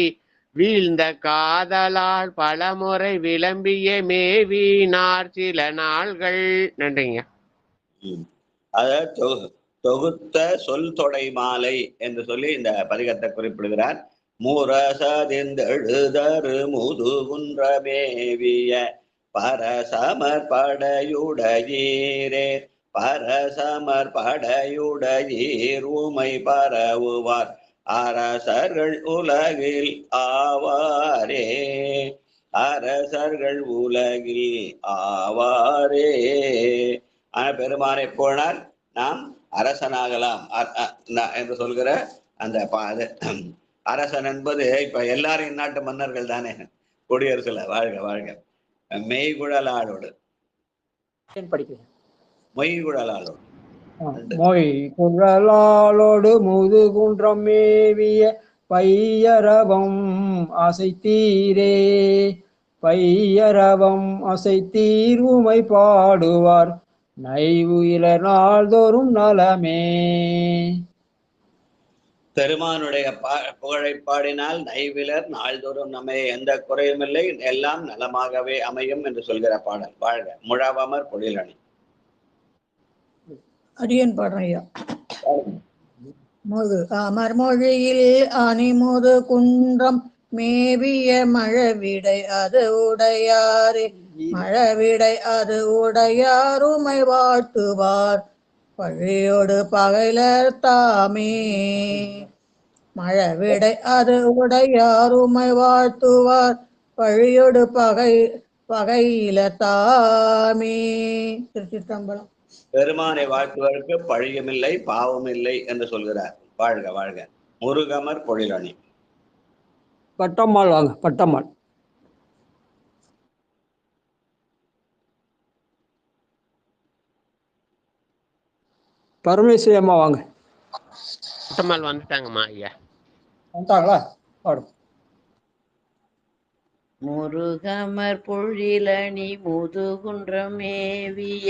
A: வீழ்ந்த காதலால் பலமுறை விளம்பிய மேவினார் சில நாள்கள். நன்றிங்க.
D: தொகுத்த சொல் தொடை மாலை என்று சொல்லி இந்த பதிகத்தை குறிப்பிடுகிறார். முரசதிந்தெழுதரு முதுகுன்றமேவிய பரசமர் படையுடையீரே பரசமர் படையுடையீர் உமை பரவுவார் அரசர்கள் உலகில் ஆவாரே அரசர்கள் உலகில் ஆவாரே. பெருமானை போனால் நாம் அரசனாகலாம் என்று சொல்கிற அந்த அரசன் என்பது இப்ப எல்லாரும் இந்நாட்டு மன்னர்கள் தானே. குடியரசுல வாழ்க வாழ்க. மெய்குழலாளோடு மொய்குழலாளோடு
B: மொய்குழலாளோடு முதுகுன்றம் மேவிய பையரவம் அசைத்தீரே பையரவம் அசைத்தீர் உமை பாடுவார் நைவுயில நாள்தோறும் நலமே.
D: பெருமானுடைய புகழை பாடினால் நைவிலர் நாள்தோறும் நம்மை எந்த குறையும் இல்லை, எல்லாம் நலமாகவே அமையும் என்று சொல்கிற பாடல். வாழ்க. முழவமர் பொழிலணி.
C: அரியன் பாடுறேன் ஐயா. முது அமர் மொழியில் அணிமுது குன்றம் மேவிய மழவிடை அது உடையாரே மழவிடை அது உடையார் உமை வாழ்த்துவார் பழியோடு பகைலர் தாமே. மழவிடை அது உடையார் உமை வாழ்த்துவார் பழியோடு பகையில தாமே. திருச்சிற்றம்பலம்.
D: பெருமானை வாழ்த்துவதற்கு பழியுமில்லை பாவமில்லை என்று சொல்கிறார். வாழ்க வாழ்க. முருகமர் பொழிலணி.
B: பட்டம்மாள் வாங்க. பட்டம்மாள். பரமேஸ்வரி அம்மா வாங்க.
A: பட்டம்மாள் வந்துட்டாங்கம்மா ஐயா.
B: வந்துட்டாங்களா? பாடும்.
K: முருகமர் பொழிலணி முதுகுன்றம் மேவிய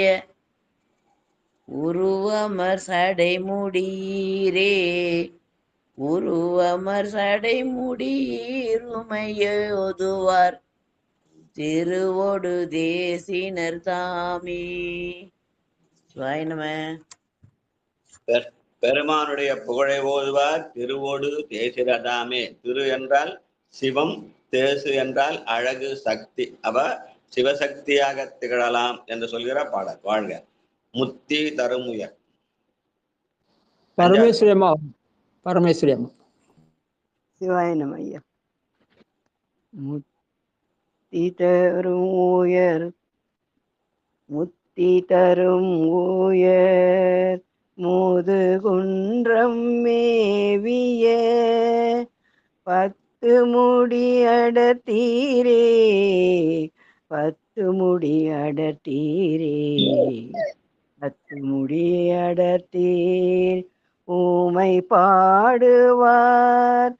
K: உருவமர் சடைமுடீரே உருவமர் சடைமுடீர் உமையொதுவார் திருவோடு தேசினர் தாமே.
D: பெருமானுடைய புகழை ஓதுவார் திருவோடு தேசிரதாமே. திரு என்றால் சிவம், தேசு என்றால் அழகு, சக்தி. அவ சிவசக்தியாக திகழலாம் என்று சொல்கிற பாடல். வாழ்க. முத்தி தருமுயர்.
B: பரமேஸ்வரி அம்மா. பரமேஸ்வரி அம்மா.
G: சிவாய நம ஐயா. முத்தி தரும் உயர் முத்தி தரும் உயர் முதுகுன்றம் மேவிய பத்து முடி அடர்த்தீரே பத்து முடி அடர்த்தீரே பத்து முடி அடர்த்தீர் ஊமை பாடுவார்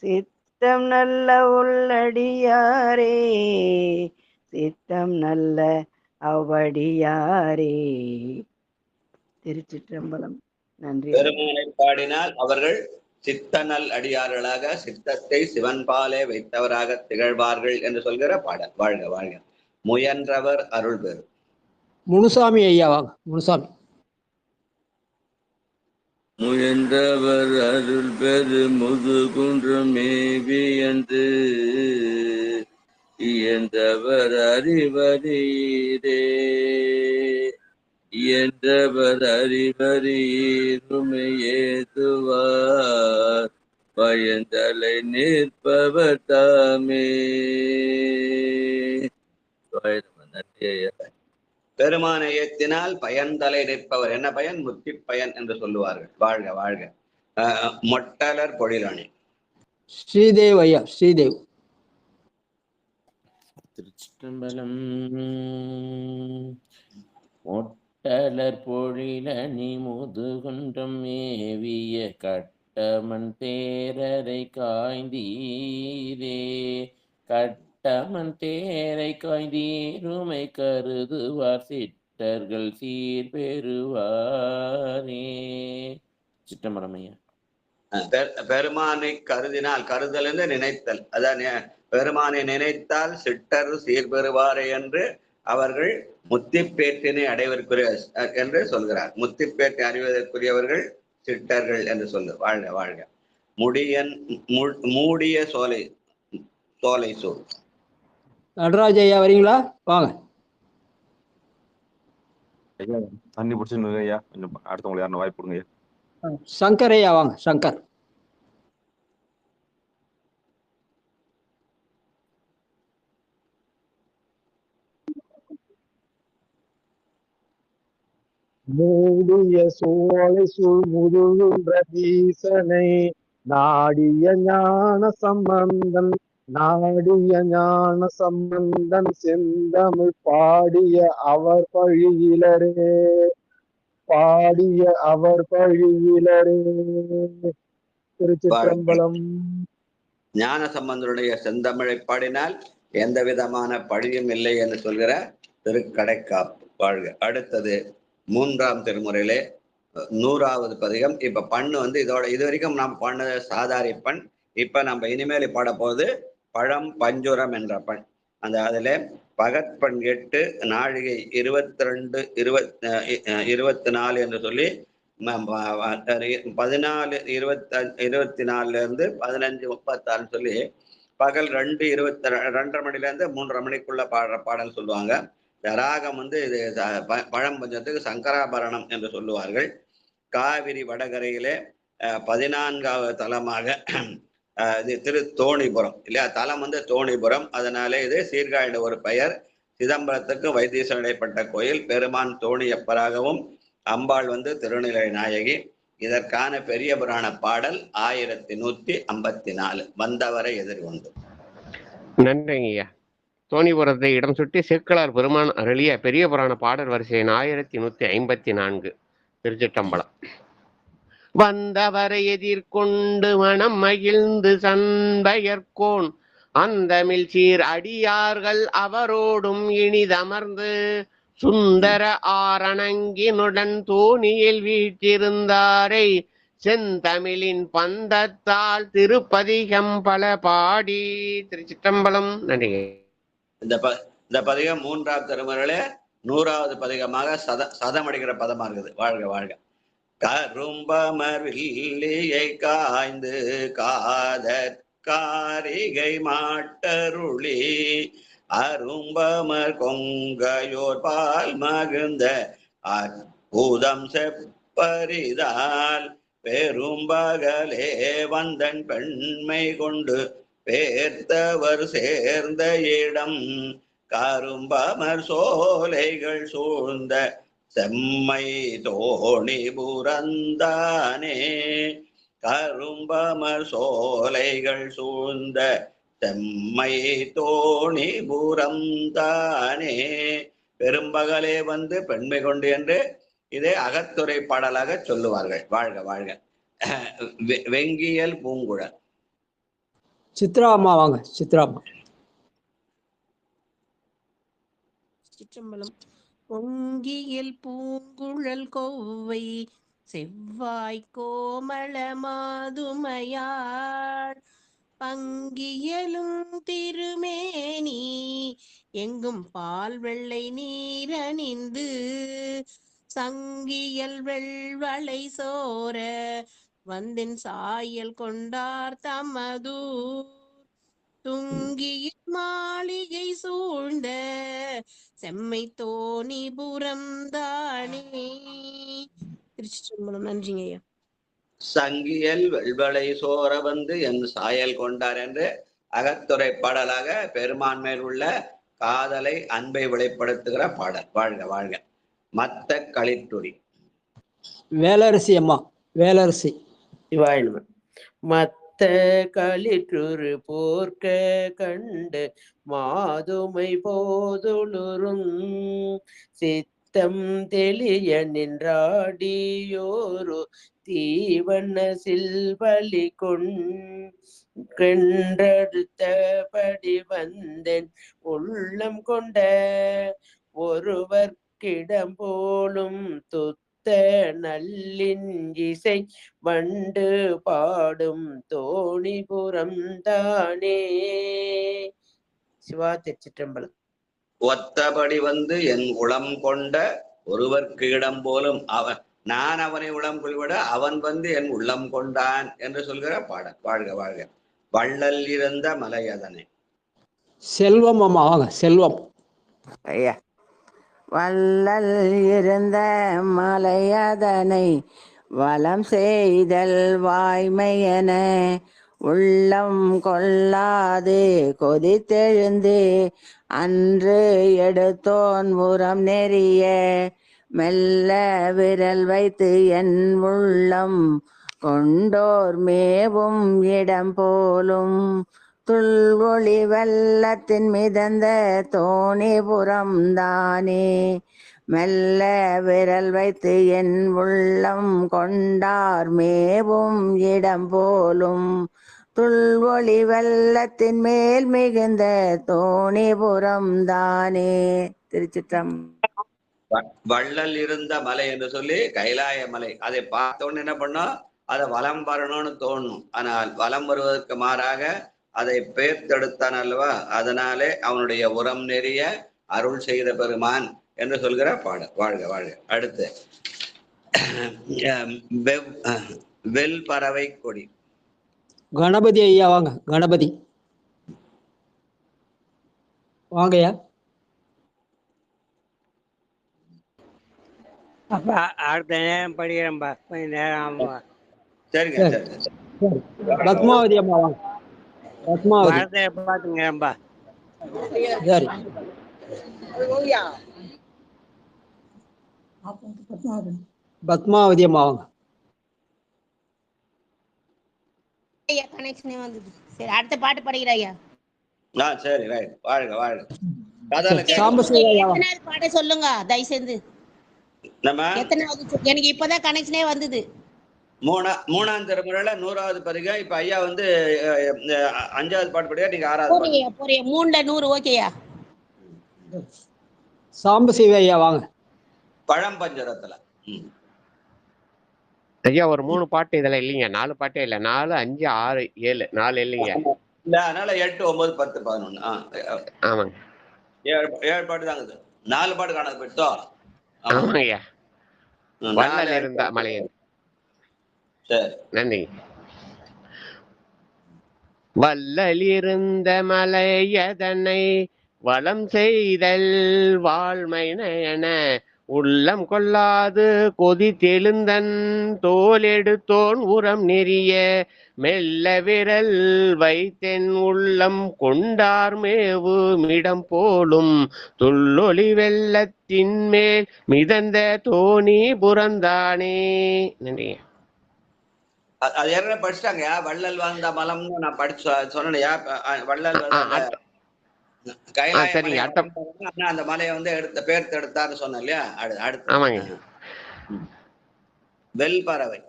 G: சித்தம் நல்ல உள்ளடியாரே சித்தம் நல்ல அவடியாரே. திருச்சிற்றம்பலம். நன்றி.
D: பெருமானை பாடினால் அவர்கள் சித்தநல் அடியார்களாக சித்தத்தை சிவன்பாலே வைத்தவராக திகழ்வார்கள் என்று சொல்கிற பாடல். வாழ்க வாழ்க. முயன்றவர் அருள் பெரு.
B: முனுசாமி ஐயா வாங்க. முனுசாமி.
H: முயன்றவர் அருள் பெரு முதுகுன்றம் மேவியன்று இயன்றவர் அறிவரீரே இயன்றவர் அறிவரீருமை ஏதுவார் பயந்தலை நிற்பவர் தாமே.
D: பெருமானை ஏத்தினால் பயன்தலை நிற்பவர். என்ன பயன்? முத்தி பயன் என்று சொல்லுவார்கள். வாழ்க வாழ்க. மொட்டலர் பொழிலணி.
B: ஸ்ரீதேவ் ஐயா. ஸ்ரீதேவ்.
I: திருச்சிற்றம்பலம். மொட்டலர் பொழிலணி முதுகுன்றம் மேவிய கட்டமன் தேரரை காய்ந்தீரே கட்டமன் தேரை காய்ந்தீருமை கருதுவார் சிட்டர்கள் சீர் பெறுவாரே. சிற்றம்பலமையா.
D: பெருமானை கருதினால், கருதல் என்று நினைத்தல், அதான் பெருமானை நினைத்தால் சிட்டர் சீர்பெறுவாரே என்று அவர்கள் முத்திப்பேற்றினை அடைவதற்குரிய என்று சொல்கிறார். முத்திப்பேட்டை அறிவதற்குரியவர்கள் சிட்டர்கள் என்று சொல்லு. வாழ்க வாழ்க. மூடிய சோலை சூழ்.
B: நடராஜ் ஐயா வரீங்களா? வாங்க.
Q: ஐயா தண்ணி பிடிச்சிருந்தது ஐயா, கொஞ்சம் அடுத்தவங்களுக்கு யாரும் வாய்ப்பு கொடுங்க ஐயா.
B: சங்கர் ஐயா வாங்க. சங்கர்.
J: மூடிய சோலை சூழ் முதுகுன்ற ஈசனை நாடிய ஞான சம்பந்தன் செந்தமிழ் பாடிய அவர் பழியிலரே. திருச்சிற்றம்பலம்.
D: ஞான சம்பந்தனுடைய செந்தமிழை பாடினால் எந்த விதமான பழியும் இல்லை என்று சொல்கிற திருக்கடைக்காப்பு வாழ்க. அடுத்தது 3ஆம் திருமுறையிலே 100வது பதிகம். இப்ப பண்ணு வந்து இதோட இது வரைக்கும் நாம் பண்ணது சாதாரி பண். இப்ப நம்ம இனிமேல் பாட போது பழம் பஞ்சுரம் என்ற பண். அதுல பகற்பண் 8 நாழிகை 22 24 என்று சொல்லி 14 24 இருந்து 15:36 சொல்லி பகல் 2:22 மணில இருந்து 3:30 மணிக்குள்ள பாடுற பாடல் சொல்லுவாங்க. ராகம் வந்து இது பழம் பஞ்சத்துக்கு சங்கராபரணம் என்று சொல்லுவார்கள். காவிரி வடகரையிலே 14வது தலமாக இது திரு தோணிபுரம் இல்லையா? தலம் வந்து தோணிபுரம். அதனாலே இது சீர்காழி ஒரு பெயர். சிதம்பரத்துக்கு வைத்தீஸ்வரன் இடைப்பட்ட கோயில். பெருமான் தோணியப்பராகவும் அம்பாள் வந்து திருநிலை நாயகி. இதற்கான பெரிய புராண பாடல் 1154 வந்தவரை எதிர்கொண்டு.
A: நன்றிங்கய்யா. தோணிபுரத்தை இடம் சுட்டி சேக்கிழார் பெருமான் அருளிய பெரிய புராண பாடல் வரிசை 1154. திருச்சிற்றம்பலம். வந்தவரை எதிர்கொண்டு மனம் மகிழ்ந்து சண்பயர்கோன் அந்தமிழ் சீர் அடியார்கள் அவரோடும் இனிதமர்ந்து சுந்தர ஆரணங்கினுடன் தோணியில் வீற்றிருந்தாரை செந்தமிழின் பந்தத்தால் திருப்பதிகம் பல பாடி. திருச்சிற்றம்பலம். நன்றி.
D: இந்த பதிகம் 3ஆம் திருமுறையில 100வது பதிகமாக சதமடிக்கிற பதமா இருக்குது. வாழ்க வாழ்க. கரும்பமர்வில்லியை காய்ந்து காதற்காரிகை மாட்டருளி அரும்பமர் கொங்கையோர் பால் மகிழ்ந்த அற்புதம் செப்பரிதால் பெரும்பகலே வந்தன் பெண்மை கொண்டு பேர்த்தவர் சேர்ந்த இடம் கரும்பமர் சோலைகள் சூழ்ந்த செம்மை தோணி புரந்தானே. கரும்பமர் சோலைகள் சூழ்ந்த செம்மை தோணி புரந்தானே. பெரும்பகலே வந்து பெண்மை கொண்டு என்று இதை அகத்துறை பாடலாக சொல்லுவார்கள். வாழ்க வாழ்க. வெங்கியல் பூங்குழல்.
B: சித்ரா அம்மா வாங்க. சித்ரா அம்மா.
M: சிற்றம்பலம். பொங்கியல் பூங்குழல் கோவை செவ்வாய் கோமள மாதுமையாள் பங்கியலும் திருமேனி எங்கும் பால் வெள்ளை நீரணிந்து சங்கியல் வெள்வளை சோர வந்தின் சாயல் கொண்டார் தமதூர் துங்கிய மாளிகை சூழ்ந்த செம்மை தோணிபுரம் தானே. திருச்சிற்றம்பலம். நன்றிங்க ஐயா.
D: சங்கியல் வெள்வளை சோர வந்து என் சாயல் கொண்டார் என்று அகத்துறை பாடலாக பெருமான் மேல் உள்ள காதலை அன்பை வெளிப்படுத்துகிற பாடல். வாழ்க வாழ்க. மத்த களித்துரி.
B: வேலரசி அம்மா. வேலரசி.
O: மத்த களிற்றுரு போர்க்க கண்டு மாதுமை போதுளுரும் சித்தம் தெளிய நின்றாடியோரு தீவண்ண சில்வலி கொண்டடுத்தபடி வந்தேன் உள்ளம் கொண்ட ஒருவர்க்கிடம் போலும் நல்லின் இசை வண்டு பாடும் தோணிபுரம் தானே. சிவா. திருச்சிற்றம்பலம்.
D: ஒத்தபடி வந்து என் உளம் கொண்ட ஒருவர்க்கு இடம் போலும் நான் அவனை உளம் கொள்விட அவன் வந்து என் உள்ளம் கொண்டான் என்று சொல்கிற பாடல். வாழ்க வாழ்க. வள்ளல் இருந்த மலை அதனை.
B: செல்வம் அம்மா வாங்க. செல்வம்
G: ஐயா. வள்ளல் இருந்த மலையதனை வலம் செய்தல் வாய்மையென உள்ளம் கொள்ளாது கொதித்தெழுந்து அன்று எடுத்தோன் உரம் நெறிய மெல்ல விரல் வைத்து என் உள்ளம் கொண்டோர் மேவும் இடம் போலும் துள்வொளி வெள்ளத்தின் மிதந்த தோணிபுரம் தானே மெல்ல விரல் வைத்து என் உள்ளம் கொண்டார் மேவும் இடம் போலும் துள்வொளி வெள்ளத்தின் மேல் மிகுந்த தோணிபுரம் தானே. திருச்சிற்றம்.
D: வள்ளல் இருந்த மலை என்று சொல்லி கைலாய மலை. அதை பார்த்தோன்னு என்ன பண்ணோம், அதை வலம் வரணும்னு தோணும். ஆனால் வலம் வருவதற்கு மாறாக அதை பேர்த்தெடுத்தான் அல்லவா, அதனாலே அவனுடைய உரம் நெறிய அருள் செய்த பெருமான் என்று சொல்கிற பாடல். வாழ்க வாழ்க. அடுத்து வெல் பறவை கொடி.
B: கணபதி ஐயா வாங்க. கணபதி வாங்கய்யா.
R: அப்பா அடுத்த நேரம் படிக்கிறேன்பா, கொஞ்ச நேரம் ஆகும்பா.
D: சரிங்க
B: சரி சரி. பத்மாவதி அம்மா வாங்க. பத்மாவதி
R: வரதை பார்த்துங்கிறேன்பா.
B: சரி. பத்மாவதி அம்மா வாங்க.
S: ஐயா கனெக்ஷனே வந்தது. சரி அடுத்த பாட்டு படிக்கிற ஐயா.
D: சரி ரைட். வாழ்க வாழ்க.
S: எத்தனாவது பாட்டு சொல்லுங்க தயவு செய்து.
D: நம்ம
S: எத்தனாவது? எனக்கு இப்பதான் கனெக்ஷனே வந்தது.
D: மூணாம் திருமுறையில 100வது பரிகை. இப்ப ஐயா வந்து 5வது பாட்டு படியா, நீங்க 6வது
S: போறீங்க. 3ல 100 ஓகேயா?
B: சாம்ப சிவ ஐயா வாங்க.
D: பழம் பஞ்சரத்துல.
A: ஐயா ஒரு 3 பாட்டு இதுல இல்லைங்க. 4 பாட்டே இல்ல. 4, 5, 6, 7 4 இல்லைங்க.
D: இல்ல அதனால 8, 9, 10, 11.
A: ஆமாங்க.
D: 7 பாட்டு தாங்க. 4 பாட்டு காணாது போயிட்டோ.
A: ஆமாங்க ஐயா. வள்ளல் இருந்த மலை.
D: சரி
A: நன்றி. வள்ளல் இருந்த மலையதனை வலம் செய்தல் வாழ்மையன உள்ளம் கொள்ளாது கொதி தெழுந்தன் தோல் எடுத்தோன் உரம் நெறிய மெல்ல விரல் வைத்தென் உள்ளம் கொண்டார் மேவு மிடம் போலும் துள்ளொளி வெள்ளத்தின் மேல் மிதந்த தோணி புறந்தானே. நன்றி.
D: அது ஏற்கனவே படிச்சுட்டாங்க. வள்ளல் வாழ்ந்த மலம்னு நான் படிச்சு சொன்னேன். வள்ளல் கைலாய அந்த மலையை வந்து பேர்த்து எடுத்தாரு சொன்னேன் இல்லையா? அடுத்து வெல் பறவை.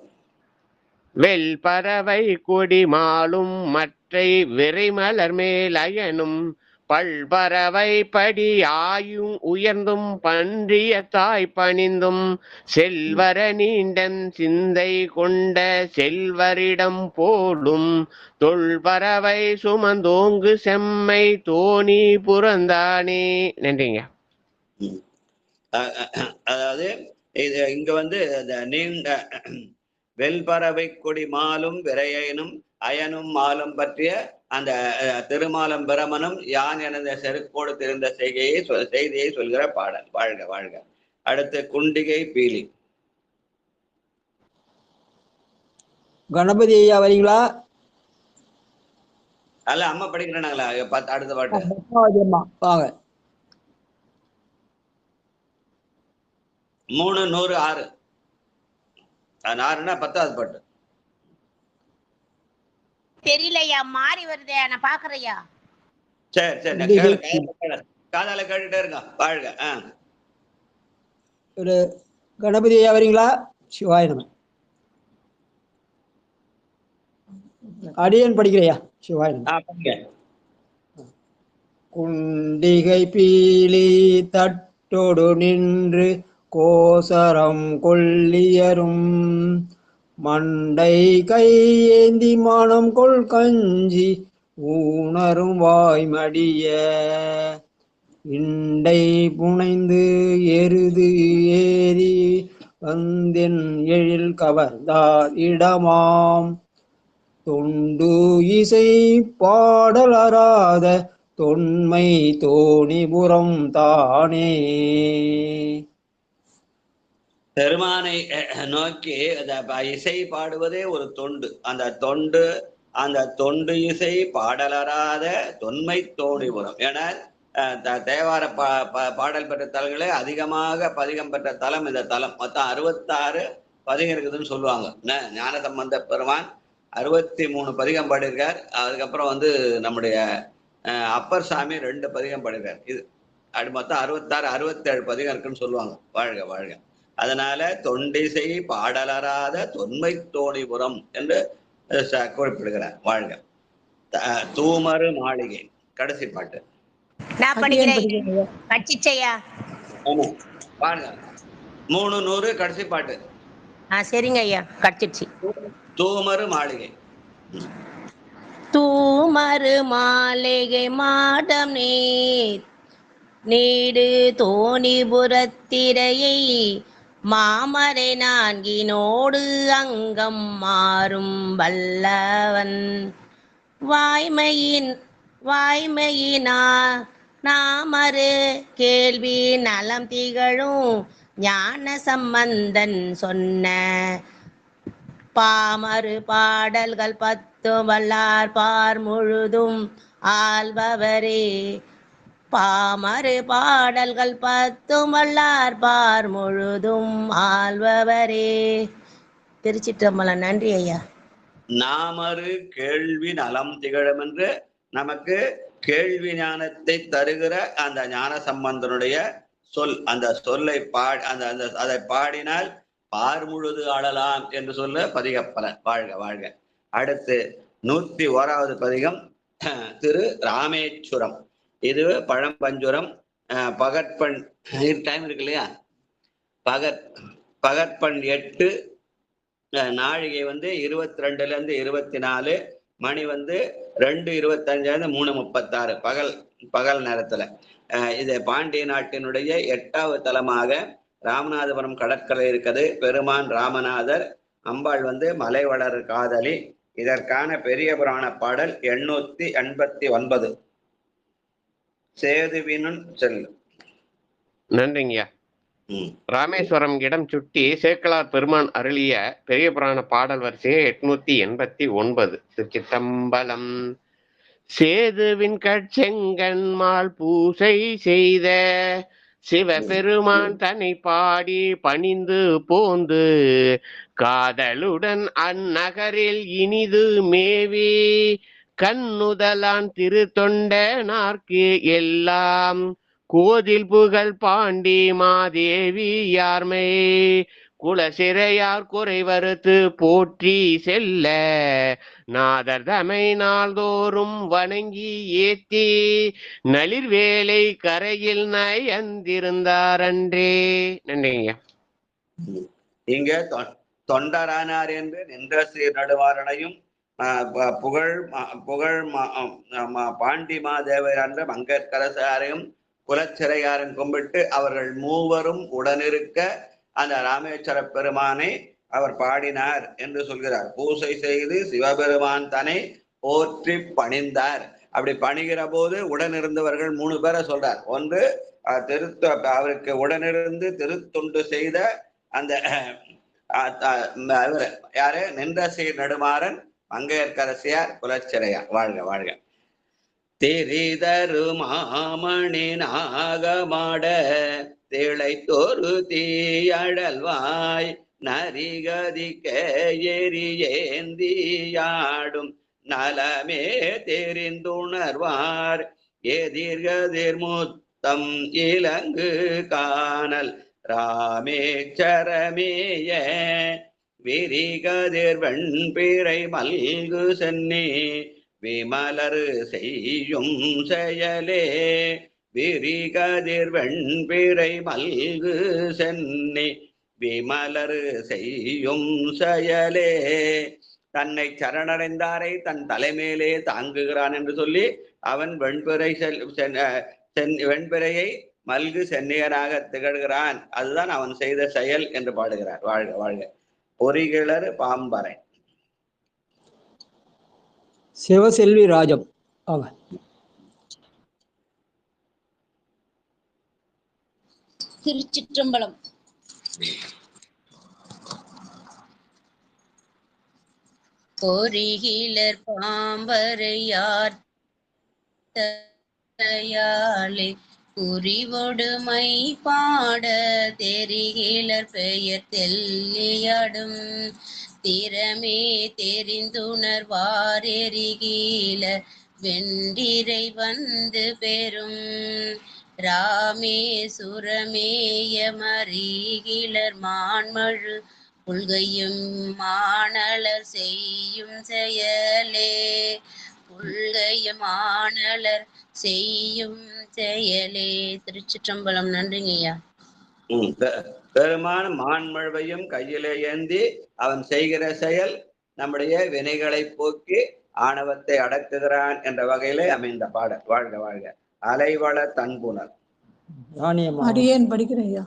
A: வெல் பறவை கொடி மாலும் மற்றை விரைமலர் மேல் அயனும் பல்பறவை படி ஆயும் உயர்ந்தும் பன்றிய தாய் பணிந்தும் செல்வர நீண்டன் சிந்தை கொண்ட செல்வரிடம் போலும் தொல்பறவை சுமந்தோங்கு செம்மை தோணி புறந்தானே. நன்றிங்க.
D: அதாவது இங்க வந்து நீண்ட வெல்பறவை கொடி மாலும் விரையனும் அயனும் மாலும் பற்றிய அந்த திருமாலம் பிரமனும் யான் எனது செருக்கோடு திருந்த செய்தியை சொல்கிற பாடல். வாழ்க வாழ்க. அடுத்து குண்டிகை பீலி.
B: கணபதி ஐயா வரீங்களா?
D: அல்ல அம்மா படிக்கிறாங்களா? அடுத்த பாட்டு
B: வாங்க.
D: 3, 100, 6. 6னா 10வது பாட்டு.
S: தெரியலையா, மாறி வருதே, நான் பாக்குறையா.
D: சரி சரி. காதால கேட்டுட்டே இருங்க. வாழ்க.
B: ஒரு கணபதி ஐயா வரீங்களா? சிவாய நம. அடியன் படிக்கிறையா? சிவாய நம. குண்டிகை பீலி தட்டோடு நின்று கோசரம் கொள்ளியரும் மண்டை கையேந்தி மனம் கொள் கஞ்சி ஊணரும் வாய்மடிய இண்டை புனைந்து எருது ஏறி வந்தென் எழில் கவர்ந்தார் இடமாம் தொண்டு இசை பாடலராத தொன்மை தோணிபுரம் தானே.
D: பெருமானை நோக்கி இசை பாடுவதே ஒரு தொண்டு. அந்த தொண்டு இசை பாடலராத தொன்மை தோணிபுரம். ஏன்னா தேவார பாடல் பெற்ற தலங்களே அதிகமாக பதிகம் பெற்ற தலம் இந்த தலம். மொத்தம் 66 பதிகம் இருக்குதுன்னு சொல்லுவாங்க. ஞானசம்பந்த பெருமான் 63 பதிகம் பாடியிருக்கார். அதுக்கப்புறம் நம்முடைய அப்பர் சாமி 2 பதிகம் பாடியிருக்கார். இது அது மொத்தம் 66 67 பதிகம் இருக்குன்னு சொல்லுவாங்க. வாழ்க வாழ்க. அதனால தொண்டிசை பாடலராத தொன்மை தோணிபுரம் என்று குறிப்பிடுகிறார். வாழ்க. தூமரு மாளிகை கடைசி பாட்டு.
S: நான் படிக்கிறேன். கட்சிச்சையா.
D: ஆமா பாருங்க. 300 கடைசி பாட்டு.
S: சரிங்க ஐயா, கட்சிச்சு.
D: தூமரு மாளிகை.
S: தூமரு மாளிகை மாடம் நீடு தோணிபுரத்திரையை மாமரை நான்கினோடு அங்கம் மாறும் வல்லவன் வாய்மையினா நாமரு கேள்வி நலம் திகழும் ஞான சம்பந்தன் சொன்ன பாமரு பாடல்கள் 10 வல்லார் பார் முழுதும் ஆள்பவரே. பாமரு பாடல்கள் 10 வல்லார் பார் முழுதும் ஆள்பவரே. திருச்சிற்றம்பலம். நன்றி ஐயா.
D: நாமரு கேள்வி நலம் திகழும் என்று நமக்கு கேள்வி ஞானத்தை தருகிற அந்த ஞான சம்பந்தனுடைய சொல். அந்த சொல்லை அதை பாடினால் பார் முழுது ஆளலாம் என்று சொல்ல பதிகப்பலன். வாழ்க வாழ்க. அடுத்து 101வது பதிகம் திரு ராமேஸ்வரம். இது பழம்பஞ்சுரம். பகற்பண் டைம் இருக்கு இல்லையா? பகற்பண் 8, நாழிகை 22லேருந்து 24, மணி 2:25 3:36 பகல் நேரத்துல. இது பாண்டிய நாட்டினுடைய 8வது தலமாக ராமநாதபுரம் கடற்கரை இருக்குது. பெருமான் ராமநாதர், அம்பாள் மலைவளர் காதலி. இதற்கான பெரிய புராண பாடல் 889. சேதுவினும் செல்லு.
A: நன்றிங்கய்யா. ராமேஸ்வரம் இடம் சுட்டி சேக்கலார் பெருமான் அருளிய பெரிய புராண பாடல் வரிசையை 889. திருச்சிற்றம்பலம். சேதுவின் கட்செங்கன்மாள் பூசை செய்த சிவபெருமான் தன்னை பாடி பணிந்து போந்து காதலுடன் அந்நகரில் இனிது மேவி கண்ணுதலான் திருத்தொண்டனார்க்கு எல்லாம் கோதில் புகழ் பாண்டி மாதேவி யார்மை குலசிறையார் குறை வருத்து போற்றி செல்ல நாதர் தமை நாள்தோறும் வணங்கி ஏத்தி நளிர்வேலை கரையில் நயந்திருந்தாரன்றே. நன்றிங்க.
D: இங்க தொண்டரானார் என்று நின்ற சீர் நடுவாரனையும் புகழ் பாண்டி மாதேவர் என்ற மங்கற்கரசாரையும் குலச்சிறையாரும் கும்பிட்டு அவர்கள் மூவரும் உடனிருக்க அந்த ராமேஸ்வர பெருமானை அவர் பாடினார் என்று சொல்கிறார். பூசை செய்து சிவபெருமான் தன்னை போற்றி பணிந்தார். அப்படி பணிகிற போது உடனிருந்தவர்கள் 3 பேரை சொல்றார். ஒன்று அவருக்கு உடனிருந்து திருத்தொண்டு செய்த அந்த யாரு? நின்ற சீர் நெடுமாறன், மங்கையர்க்கரசியார், குலச்சிறையார். வாழ்க வாழ்க. திரிதரு மாமணி நாகமாட திளைத்தொரு தீயழல்வாய் நரிகதிக்க எரியேந்தியாடும் நலமே தெரிந்துணர்வார் எதிர்கதிர் முத்தம் இலங்கு காணல் ராமேச்சரமேய விரிகதிர் வெண்பிறை மல்கு சென்னி விமலரு செய்யும் செயலே. விரிகதிர் வெண்பிறை மல்கு சென்னி விமலரு செய்யும் செயலே. தன்னை சரணடைந்தாரை தன் தலைமையிலே தாங்குகிறான் என்று சொல்லி அவன் வெண்பிறையை மல்கு சென்னியனாக திகழ்கிறான், அதுதான் அவன் செய்த செயல் என்று பாடுகிறார். வாழ்க வாழ்க. பொறிகிளர் பாம்பறை.
B: சிவசெல்வி ராஜம் வாங்க.
P: திருச்சிற்றம்பலம். பொறிகிளர் பாம்பரையார் தயாளே குறிவொடுமை பாட தெரிகிளர் பெயர் தெல்லியாடும் திறமே தெரிந்துணர்வாரெறிகில வெண்டிரை வந்து பெறும் ராமேசுரமேய மறிகிளர் மான்மழு புல்கையும் மாணலர் செய்யும் செயலே புல்கையும் மாணலர் செய்யும் செயலே. திருச்சிற்றம்பலம். நன்றிங்கய்யா.
D: பெருமான் மான்மழுவையும் கையிலே ஏந்தி அவன் செய்கிற செயல் நம்முடைய வினைகளை போக்கி ஆணவத்தை அடக்குகிறான் என்ற வகையிலே அமைந்த பாடல். வாழ்க வாழ்க. அலைவள தன்புணர்.
C: அடியேன் படிக்கிறேன் ஐயா.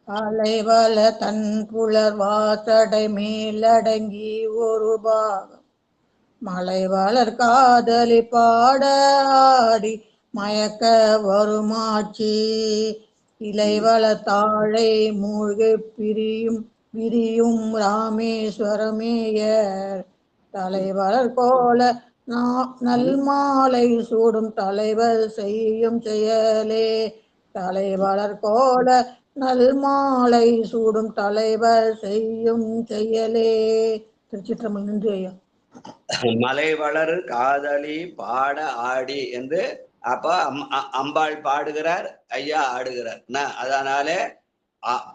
C: அலைவள தன்புலர் வாசடை மேலடங்கி ஒரு பாகம் மலைவளர் காதலி பாட ஆடி மயக்க வருமாட்சி இலைவள தாழை மூழ்கி பிரியும் ராமேஸ்வரமேயர் தலைவளர் கோல நல்மாலை சூடும் தலைவர் செய்யும் செயலே தலைவளர் கோல நல்மாலை சூடும் தலைவர் செய்யும் செயலே. திருச்சிற்றம்பலம். நன்றி ஐயா.
D: மலை வளர் காதலி பாட ஆடி என்று அப்ப அம்பாள் பாடுகிறார், ஐயா ஆடுகிறார். அதனாலே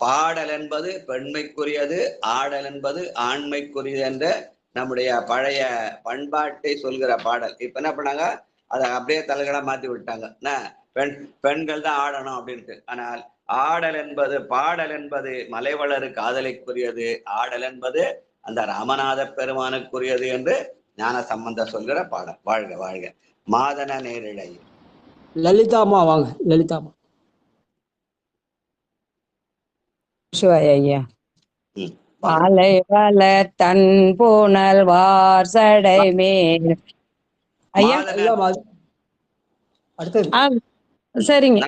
D: பாடல் என்பது பெண்மைக்குரியது, ஆடல் என்பது ஆண்மைக்குரியது என்ற நம்முடைய பழைய பண்பாட்டை சொல்கிற பாடல். இப்ப என்ன பண்ணாங்க, அதை அப்படியே தலைகளை மாத்தி விட்டாங்க. பெண்கள் தான் ஆடணும் அப்படின்ட்டு. ஆனால் ஆடல் என்பது பாடல் என்பது மலைவளரு காதலிக்குரியது, ஆடல் என்பது அந்த ராமநாத பெருமானுக்குரியது என்று ஞான சம்பந்தர் சொல்கிற பாடல். வாழ்க வாழ்க. மாதன நேரிழை.
B: லலிதாமா வாங்க. லலிதாமா.
F: ஐயா. பாலை வள தன் பூனல் வார் சடை மேல். ஐயா சரிங்க.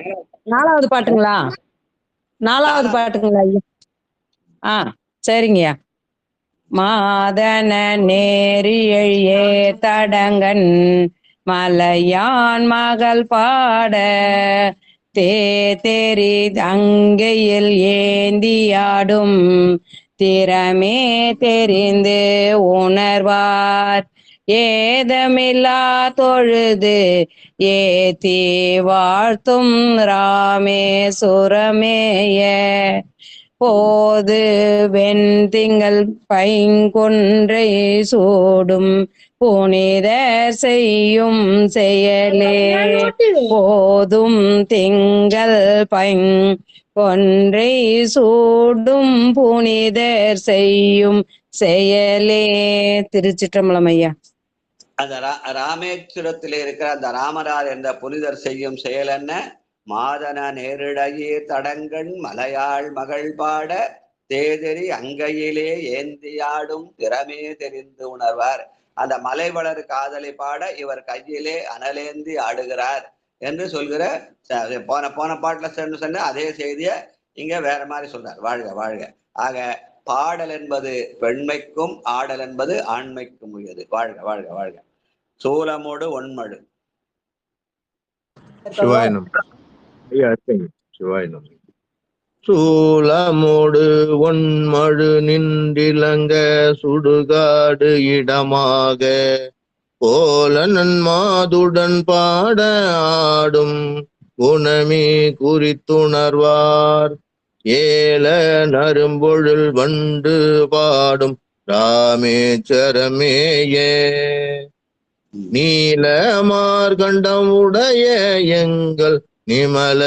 F: நாலாவது பாட்டுங்களா? நாலாவது பாட்டுங்களா ஐயா? சரிங்கய்யா. மாதன நேரியழியே தடங்கன் மலையான் மகள் பாட தேரி அங்கையில் ஏந்தியாடும் திறமே தெரிந்து உணர்வார் ஏதமில்லா தொழுது ஏத்தி வாழ்த்தும் ராமேசுரமேய போது வெண்திங்கள் பைங்கொன்றை சூடும் புனித செய்யும் செயலே போதும் திங்கள் பைங்கொன்றை சூடும் புனிதர் செய்யும் செயலே. திருச்சிற்றம்பலம் ஐயா.
D: அந்த ராமேஸ்வரத்தில் இருக்கிற அந்த ராமரார் என்ற புனிதர் செய்யும் செயல் என்ன? மாதன நேரிடையே தடங்கண் மலையாள் மகள் பாட தேதெறி அங்கையிலே ஏந்தியாடும் திறமே தெரிந்து உணர்வார். அந்த மலைவளர் காதலை பாட இவர் கையிலே அனலேந்தி ஆடுகிறார் என்று சொல்கிற போன பாட்டுல சொன்ன அதே செய்திய இங்க வேற மாதிரி சொல்றார். வாழ்க வாழ்க. ஆக பாடல் என்பது பெண்மைக்கும் ஆடல் என்பது ஆண்மைக்கும் உரியது. வாழ்க வாழ்க வாழ்க. சூலமோடு ஒன்மழு.
N: சூலமோடு ஒன்மழு நின்றிலங்க சுடுகாடு இடமாக போல நன்மாதுடன் பாட ஆடும் குணமே குறித்துணர்வார் ஏல நரும்பொழில் வண்டு பாடும் ராமேச்சரமேயே நீல மார்கண்டம் உடைய எங்கள் நிமல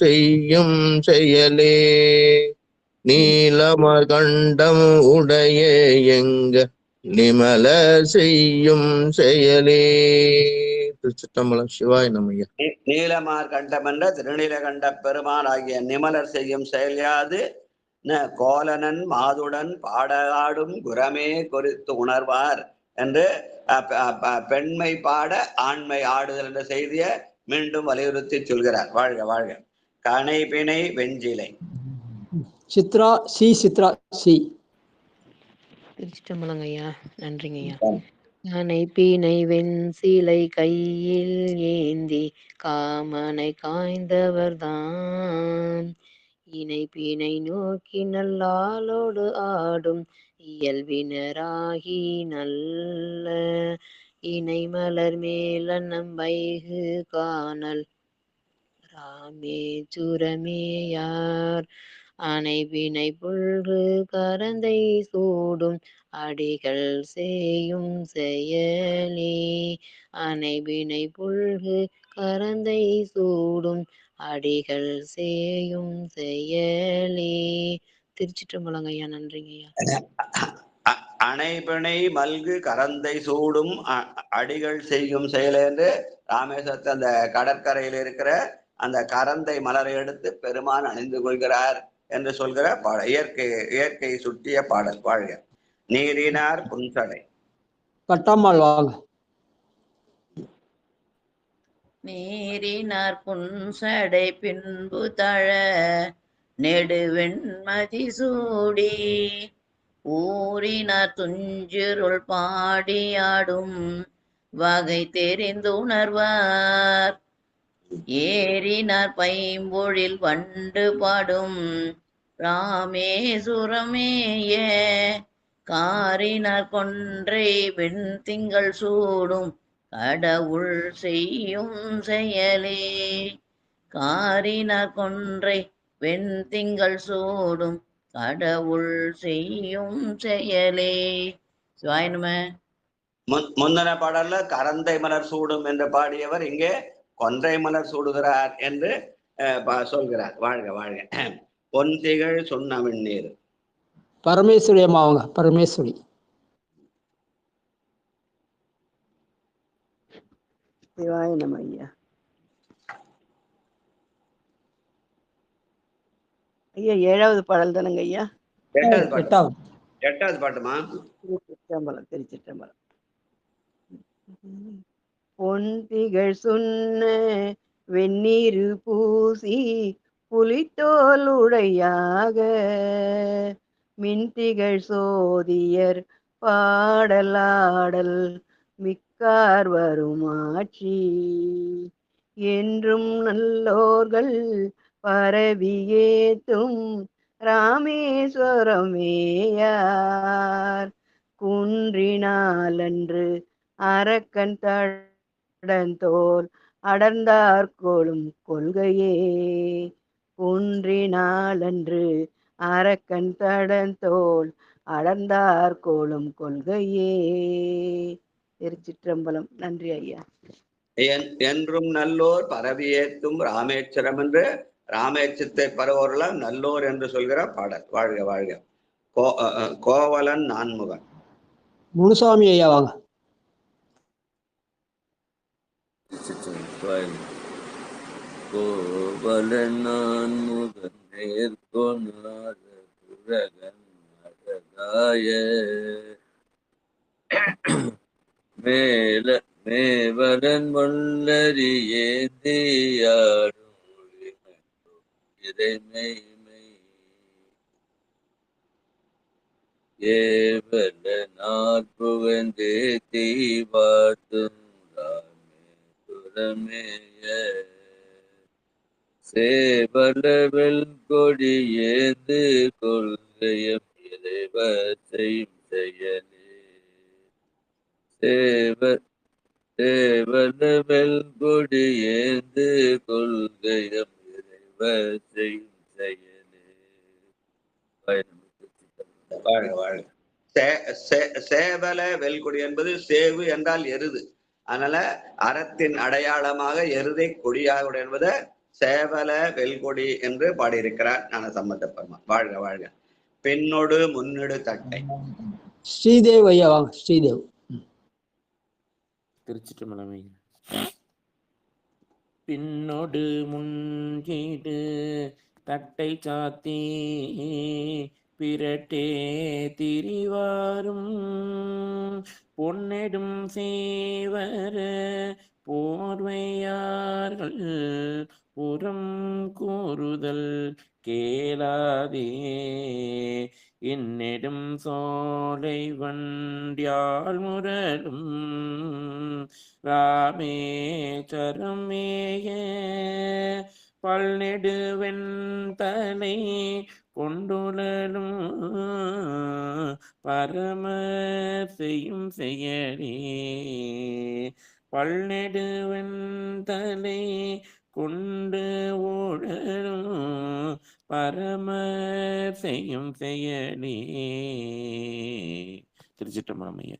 N: செய்யும் செயலே நீலமர்கண்டம் உடைய எங்க நிமல செய்யும் செயலே. திருச்சிற்றம்பலம். சிவாய நமய்யா.
D: நீலமார் கண்டமென்ற திருநீலகண்ட பெருமான் ஆகிய நிமலர் செய்யும் செயல்யாது கோலனன் மாதுடன் பாடாடும் குரமே குறித்து உணர்வார் என்று பெண்மை பாட ஆண்மை ஆடுதல் என்ற செய்தியை மீண்டும் வலியுறுத்தி சொல்கிறார். வாழ்க வாழ்க. கனை பிணை வெஞ்சிலை.
B: சித்ரா சி. சித்ரா சி.
T: திருச்சிட்டம்பலங்க ஐயா. நன்றிங்க ஐயா. கனை பிணை வெண்சிலை கையில் ஏந்தி காமனை காய்ந்தவர்தான் இணை பிணை நோக்கி நல்லாளோடு ஆடும் இயல்பினராகி நல்ல இணை மலர் மேலன்னம் வைகு காணல் ராமேச்சுரமேயார் அணை பிணை புல்கு கரந்தை சூடும் அடிகள் செய்யும் செயலே அணை பிணை புல்கு கரந்தை சூடும் அடிகள் செய்யும் செயலே. திருச்சிற்றம்பலங்க ஐயா. நன்றிங்க ஐயா.
D: அணைபிணை மல்கு கரந்தை சூடும் அடிகள் செய்யும் செயல் என்று ராமேஸ்வரத்து அந்த கடற்கரையில் இருக்கிற அந்த கரந்தை மலரை எடுத்து பெருமான் அணிந்து கொள்கிறார் என்று சொல்கிற பாடல். இயற்கை சுட்டிய பாடல். வாழ்க. நீரினார் புன்சடை.
B: பட்டாம்மாள் வாங்க.
K: நீரினார் புன்சடை பின்பு தழ நெடுவெண்மதி சூடி ஊரினார் துஞ்சிருள் பாடியாடும் வகை தெரிந்துணர்வார் ஏறினார் பைம்பொழில் வண்டு பாடும் ராமேசுரமேய காரினார் கொன்றை வெண்திங்கள் சூடும் கடவுள் செய்யும் செயலே காரினார் கொன்றை வெண்திங்கள் சூடும் கடவுள் செய்யும் செயலே. சிவாயனும.
D: முந்தன பாடல்ல கரந்தை மலர் சூடும் என்று பாடியவர் இங்கே கொன்றை மலர் சூடுகிறார் என்று சொல்கிறார். வாழ்க வாழ்க. பொன்திகள் சொன்னமின் நீர்.
B: பரமேஸ்வரி அம்மா அவங்க. பரமேஸ்வரி.
O: சிவாய நம ஐயா. ஐயா 7வது பாடல் தானங்க ஐயா?
D: 8வது பாட்டுமா?
O: திருச்சிற்றம்பலம். திருச்சிற்றம்பலம். பொன்திகள் சொன்ன வெந்நீரு பூசி புலித்தோல் உடையாக மின்திகள் சோதியர் பாடலாடல் மிக்கார் வருமாட்சி என்றும் நல்லோர்கள் பரவியேத்தும் ராமேஸ்வரமேயார் குன்றினாலன்று அரக்கன் தடந்தோல் அடர்ந்தார்கோளும் கொள்கையே குன்றினாலன்று அரக்கன் தடந்தோல் அடர்ந்தார்கோளும் கொள்கையே. திருச்சிற்றம்பலம். நன்றி ஐயா.
D: என்றும் நல்லோர் பரவியேத்தும் ராமேஸ்வரம் என்று ராமேச்சத்தை பரவோரெல்லாம் நல்லோர் என்று சொல்கிற பாடல். வாழ்க வாழ்க. கோவலன் நான்முகன்.
B: முனுசாமி ஐயா வாங்க.
H: கோவலன் நான்முகன் நேர்கொணாத புரகன் அழகாய மேவலன் மல்லறியேந்தியாடும் இறைமைமை ஏவல நாற்புகந்தே தீவாத்தும் ராமேசுரமேய சேவலவெல் கொடி ஏந்து கொள்கையம் இறைவர் செய்யும் செயலே சேவலவெல் கொடி ஏந்து கொள்கையம் இறைவர் செய்யும் செயலே.
D: வாழ்க வாழ்க. சேவல வெல்கொடி என்பது சேவு என்றால் எருது. அதனால அறத்தின் அடையாளமாக எருதை கொடியாக என்பதை சேவல வெல்கொடி என்று பாடியிருக்கிறார் ஞான சம்பந்த பெருமான். வாழ்க வாழ்க. பெண்ணோடு முன்னிடு தட்டை.
B: ஸ்ரீதேவ் ஐயா வாங்க. ஸ்ரீதேவ்.
I: திருச்சிற்றம்பலம். பின்னொடு முன்கீடு தட்டை சாத்தி பிறட்டே திரிவாரும் பொன்னெடும் சேவர போர்வையார்கள் புறம் கூறுதல் கேளாதே இன்னெடும் சோலை வண்டியால் முரலும் ராமேச்சரம் மேய பல்நெடுவெண் தலை கொண்டுலலும் பரம செய்யும் செயலே பல்நெடுவெண் தலை கொண்டு உழலும் பரம செய்யும் செயலே. திருச்சிற்றம்பலம் ஐயா.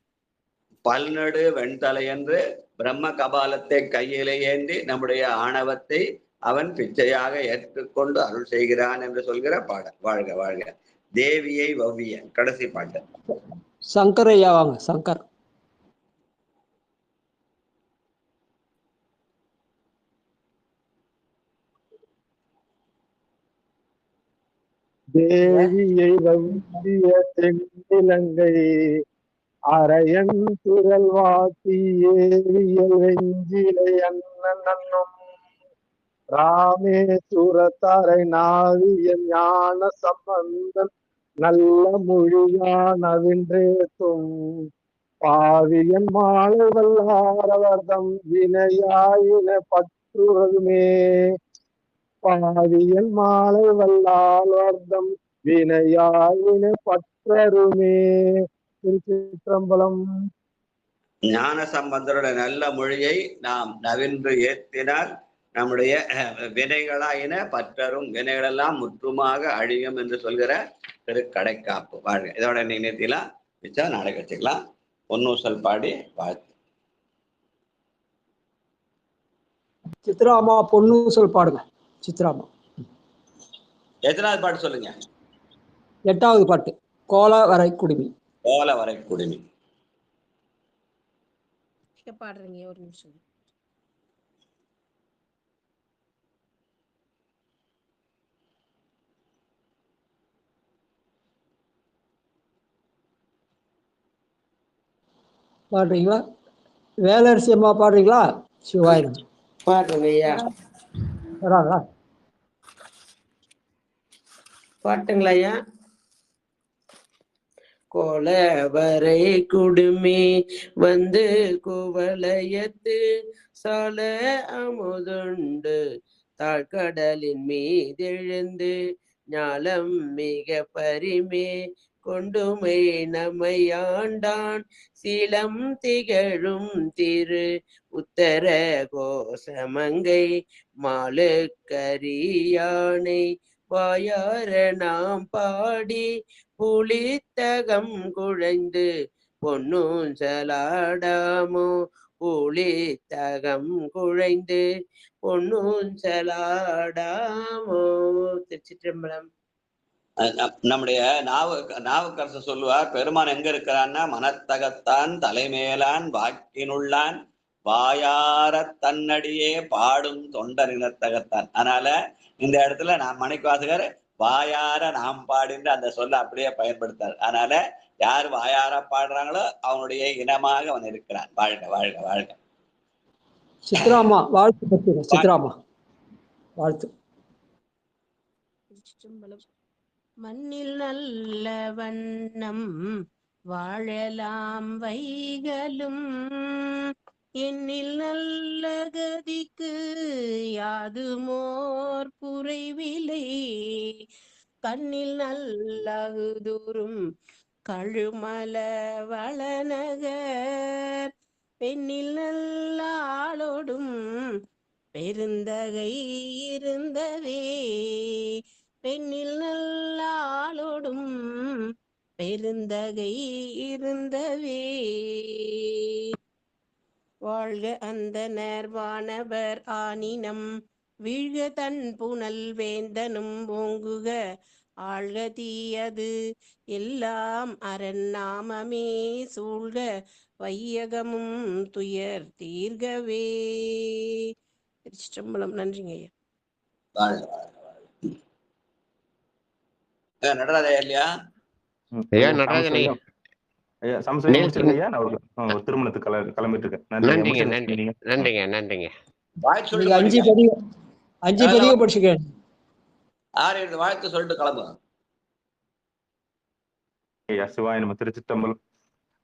D: பல்நடு வெண்தலை என்று பிரம்ம கபாலத்தை கையிலே ஏந்தி நம்முடைய ஆணவத்தை அவன் பிச்சையாக ஏற்றுக்கொண்டு அருள் செய்கிறான் என்று சொல்கிற பாடல். வாழ்க வாழ்க. தேவியை வவ்விய கடைசி பாட்டு.
B: சங்கர் ஐயா வாங்க. சங்கர்.
J: தேவியை வவ்விய தென்னிலங்கை அரையன் திரள் வாட்டி ஏவியல் வெஞ்சிலை அண்ணன் அண்ணும் ராமேசுரத்தாரை நாவிய ஞான சம்பந்தன் நல்ல மொழியான் அவின்றேத்தும் பாவியன் மாலை வல்லாரவர்தம் வினையாயின பற்றுவதுமே பாவியன் மாலை வல்லார்தம் வினையாயின பற்றருமே. திருச்சிற்றம்பலம்.
D: ஞான சம்பந்தருடைய நல்ல மொழியை நாம் நவின்று ஏற்றினால் நம்முடைய வினைகளாயின பற்றரும் வினைகளெல்லாம் முற்றுமாக அழியும் என்று சொல்கிற திருக்கடைக்காப்பு. வாழ்க. இதோட நினைத்திலாம் வச்சா நாடகம் வச்சுக்கலாம். பொன்னூசல் பாடி வாழ்த்து.
B: சித்ராமா பொன்னூசல் பாடுங்க. சித்ராமா
D: எத்தனாவது பாட்டு சொல்லுங்க?
B: 8வது பாட்டு. கோல வரை குடிமி.
D: கோல வரை குடிமி
M: பாடுறீங்க. ஒரு நிமிஷம்.
B: பாடுறீங்களா? வேலரசி அம்மா பாடுறீங்களா? சிவாயிரம்
U: பாடுங்க ஐயா.
B: வராங்களா?
U: பாட்டுங்களா ஐயா? கோலவரை குடுமி வந்து குவலயத்து சால அமுதுண்டு தாழ்கடலின் மீதெழுந்து ஞாலம் மிக பரிமே கொண்டுமை நமையாண்டான் சீலம் திகழும் திரு உத்தர கோசமங்கை மாலுக்கரியானை வாயார நாம் பாடி புலித்தகம் குழைந்து பொன்னும் சலாடாமோ புலித்தகம் குழைந்து பொன்னும் சலாடாமோ. திருச்சிற்றம்பலம்.
D: நம்முடைய நாவுக்கரசர் சொல்லுவார், பெருமான் எங்க இருக்கிறான்னா மனத்தகத்தான் தலைமேலான் வாக்கினுள்ளான் வாயார தன்னடியே பாடும் தொண்டர் இனத்தகத்தான். அதனால இந்த இடத்துல நான் மணிவாசகர் வாயார நாம் பாடின்ற அந்த சொல்ல அப்படியே பயன்படுத்தார். அதனால யார் வாயார பாடுறாங்களோ அவனுடைய இனமாக அவன் இருக்கிறான். வாழ்க வாழ்க வாழ்க.
B: சித்ராமா வாழ்த்து பத்துங்க. சித்ராமா வாழ்த்து.
M: மண்ணில் நல்ல வண்ணம் வாழலாம் வைகளும் எண்ணில் நல்ல கதிக்கு யாதுமோர் குறைவில்லை கண்ணில் நல்லகுதுரும் கழுமல வளநகர் பெண்ணில் நல்ல ஆளோடும் பெருந்தகை இருந்தவே பெண்ணில் நல்ல ஆளோடும் பெருந்தகை இருந்தவே வாழ்க அந்த நேர்வானவர் ஆனினம் வீழ்க தன் புனல் வேந்தனும் ஓங்குக ஆழ்க தீயது எல்லாம் அரண் நாமமே சூழ்க வையகமும் துயர் தீர்கவே. திருச்சிற்றம்பலம். நன்றிங்க ஐயா.
D: நடராஜா இல்லையா?
A: ஐயா நடராஜனே
Q: ஐயா சமஸ்கிருதம் முடிச்சிருங்க ஐயா. நான் ஒரு திருமணத்துக்கு கிளம்பிட்டு இருக்கேன்.
A: நன்றிங்க நன்றிங்க நன்றிங்க நன்றிங்க.
B: நீங்க 5 பதிவு படிச்சுக்க.
D: 6 வாழ்த்து சொல்லிட்டு கிளம்புங்க.
Q: ஐயா சிவாய நம்ம திருச்சிற்றம்பலம்.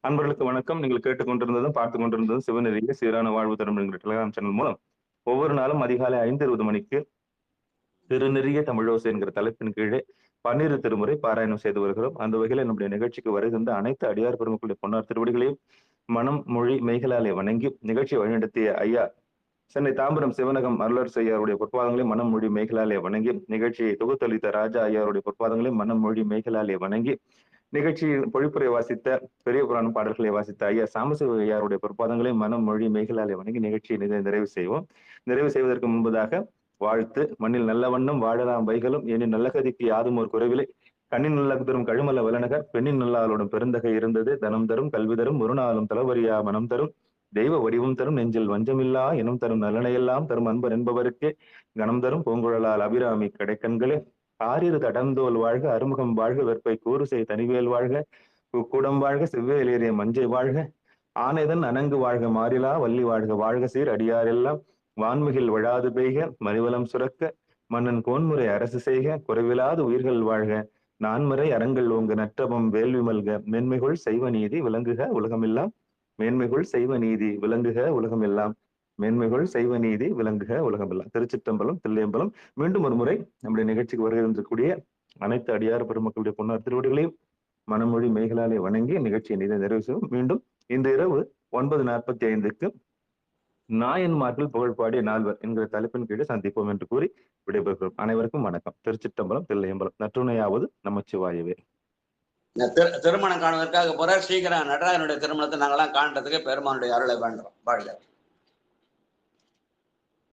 Q: அன்பர்களுக்கு வணக்கம். நீங்கள் கேட்டுக்கொண்டிருந்ததும் பார்த்து கொண்டிருந்ததும் சிவநெறிய சீரான வாழ்வு தரும் என்கிற டெலிகிராம் சேனல் மூலம் ஒவ்வொரு நாளும் அதிகாலை 5:20 மணிக்கு திருநெறிய தமிழோசை என்கிற தலைப்பின் கீழே 12 திருமுறை பாராயணம் செய்து வருகிறோம். அந்த வகையில் நம்முடைய நிகழ்ச்சிக்கு வருகின்ற அனைத்து அடியார் பெருமக்களுடைய பொன்னார் திருவடிகளையும் மனம் மொழி மெய்களாலே வணங்கி நிகழ்ச்சியை வழிநடத்திய ஐயா சென்னை தாம்பரம் சிவனகம் அருளரசு ஐயாருடைய பொற்பாதங்களையும் மனம் மொழி மெய்களாலே வணங்கி நிகழ்ச்சியை தொகுத்தளித்த ராஜா ஐயாருடைய பொற்பாதங்களையும் மனம் மொழி மெய்களாலே வணங்கி நிகழ்ச்சியில் பொழிப்புரை வாசித்த பெரிய புராணம் பாடல்களை வாசித்த ஐயா சாம்பசிவ ஐயாருடைய பொற்பாதங்களையும் மனம் மொழி மெய்களாலே வணங்கி நிகழ்ச்சியை நிறைவு செய்வோம். நிறைவு செய்வதற்கு முன்பதாக வாழ்த்து. மண்ணில் நல்ல வண்ணம் வாழலாம் வைகளும் எனின் நல்ல கதிக்கு யாதும் ஒரு குறைவிலை கண்ணின் நல்ல தரும் கழுமல்ல வலனக பெண்ணின் நல்லாளோடும் பெருந்தகை இருந்தது தனம் தரும் கல்வி தரும் ஒரு நாளும் தளவரியா மனம் தரும் தெய்வ வடிவம் தரும் நெஞ்சில் வஞ்சமில்லா எனும் தரும் நலனையெல்லாம் தரும் அன்பர் என்பவருக்கே கணம் தரும் பூங்குழலால் அபிராமி கடைக்கண்களே ஆறிரு தடந்தோல் வாழ்க அறுமுகம் வாழ்க வெற்பை கூறுசை தனிவேல் வாழ்க கூடம் வாழ்க செவ்வேலேறிய மஞ்சை வாழ்க ஆனைதன் அணங்கு வாழ்க மாறிலா வள்ளி வாழ்க வாழ்க சீர் அடியாரெல்லாம் வான்மிகில் விழாது பெய்க மறிவலம் சுரக்க மன்னன் கோன்முறை அரசு செய்க குறைவிலாது உயிர்கள் வாழ்க நான்மறை அரங்கள் ஓங்க நற்றபம் வேள்வி மல்க மென்மைகுள் செய்வ நீதி விளங்குக உலகமெல்லாம் மேன்மைகுள் செய்வ நீதி விளங்குக உலகமெல்லாம் மேன்மைகள் செய்வ நீதி விளங்குக உலகமெல்லாம். திருச்சிற்றம்பலம் தில்லையம்பலம். மீண்டும் ஒரு முறை நம்முடைய நிகழ்ச்சிக்கு வருகின்றக்கூடிய அனைத்து அடியார் பெருமக்களுடைய பொன்னார் திருவடிகளையும் மனமொழி மெய்களாலே வணங்கி நிகழ்ச்சியை நிறைவு செய்வோம். மீண்டும் இன்று இரவு 9:45 நாயன்மார்கள் புகழ்பாடிய நால்வர் என்கிற தலைப்பின் கீழே சந்திப்போம் என்று கூறி விடைபெறுகிறோம். அனைவருக்கும் வணக்கம். திருச்சிற்றம்பலம் தில்லையம்பலம். நற்றுணையாவது நமச்சிவாயவே.
D: திருமணம் காணுவதற்காக போற சீக்கிரம் நடராஜனுடைய திருமணத்தை நாங்கெல்லாம் காண்றதுக்கு பெருமானுடைய அருளை வேண்டுறோம். வாழ்க.